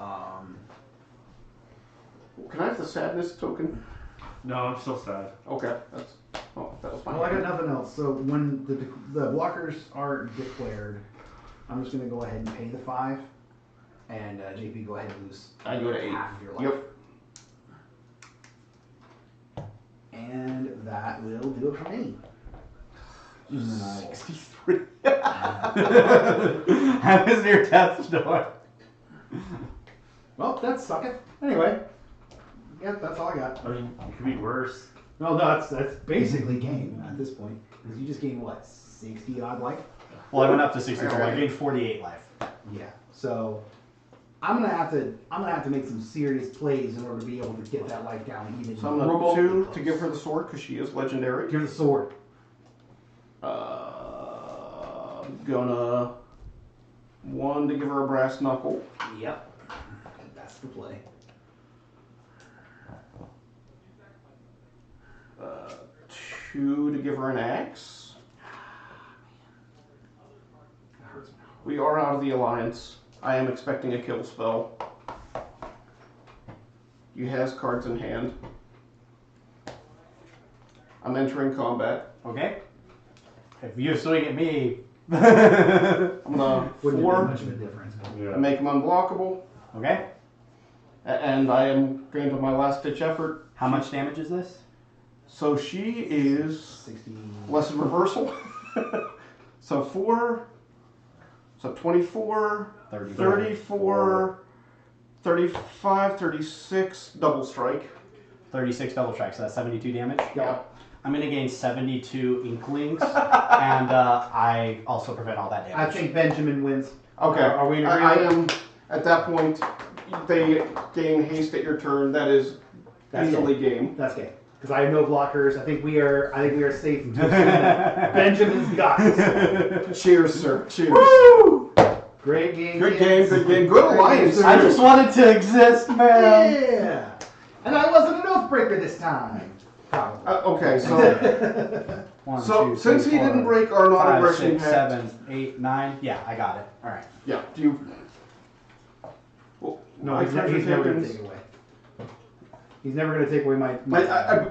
Can I have the sadness token? No, I'm still sad. Okay, that's. Oh, that was fine. well, I got nothing else. So when the blockers are declared, I'm just gonna go ahead and pay the 5, and JP go ahead and lose I go to 8. half of your life. Yep. And that will do it for me. And then I 63. How is your death door? well, that suck it. Anyway, yep, that's all I got. I mean, it could be worse. No, that's basically game at this point. Because you just gained what, 60 odd life? Well, I went up to 63. I gained 48 life. Yeah. So I'm gonna have to make some serious plays in order to be able to get that life down even So I'm gonna remotely 2 close. to give her the sword because she is legendary. Give her the sword. Gonna 1 to give her a brass knuckle. Yep. That's the play. 2 to give her an axe. We are out of the alliance. I am expecting a kill spell. He has cards in hand. I'm entering combat. Okay. If you swing at me. I'm gonna Wouldn't 4 make much of a difference. Yeah. and make him unblockable. Okay. And I am going to my last ditch effort. How much damage is this? So she is 60. lesson reversal. So 4. So 24, 34. 34, 35, 36, double strike. 36 double strike, so that's 72 damage. Yeah. I'm gonna gain 72 inklings, and I also prevent all that I damage. think Benjamin wins. Okay. Are we in I agreement? am, at that point, they gain haste at your turn. That is That's easily game. That's game. Because I have no blockers. I think we are safe. Benjamin's got this. Cheers, sir. Cheers. Woo! Great game. Good kids. game, good game. Good alliance. I just wanted to exist, man. Yeah. And I wasn't an Oathbreaker this time. Probably. Okay, so 1, so 2, since 3, he 4, didn't break our 5, non-aggression 6, pact, 7, 8, 9. Yeah, I got it. All right. yeah. Do you? Well, No, my he's treasure never going to tokens- take away. He's never going to take away my.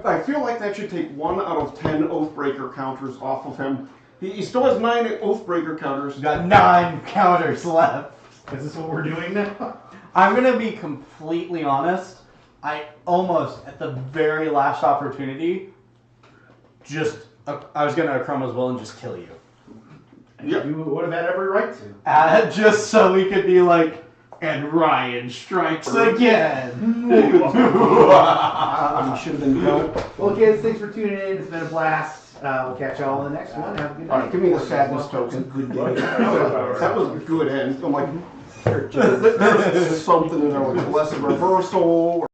I feel like that should take 1 out of 10 Oathbreaker counters off of him. He still has 9 Oathbreaker counters. You got 9 counters left. Is this what we're doing now? I'm gonna be completely honest. I almost, at the very last opportunity, I was gonna Chroma's Will and just kill you. Yep. You would have had every right to. Just so we could be like, and Ryan strikes again. You should have been going. Well, kids, thanks for tuning in. It's been a blast. We'll catch y'all in the next one. Have a good night. All right, give me the sadness token. Good game. That was a good end. I'm like, there's something in there, like a lesson reversal,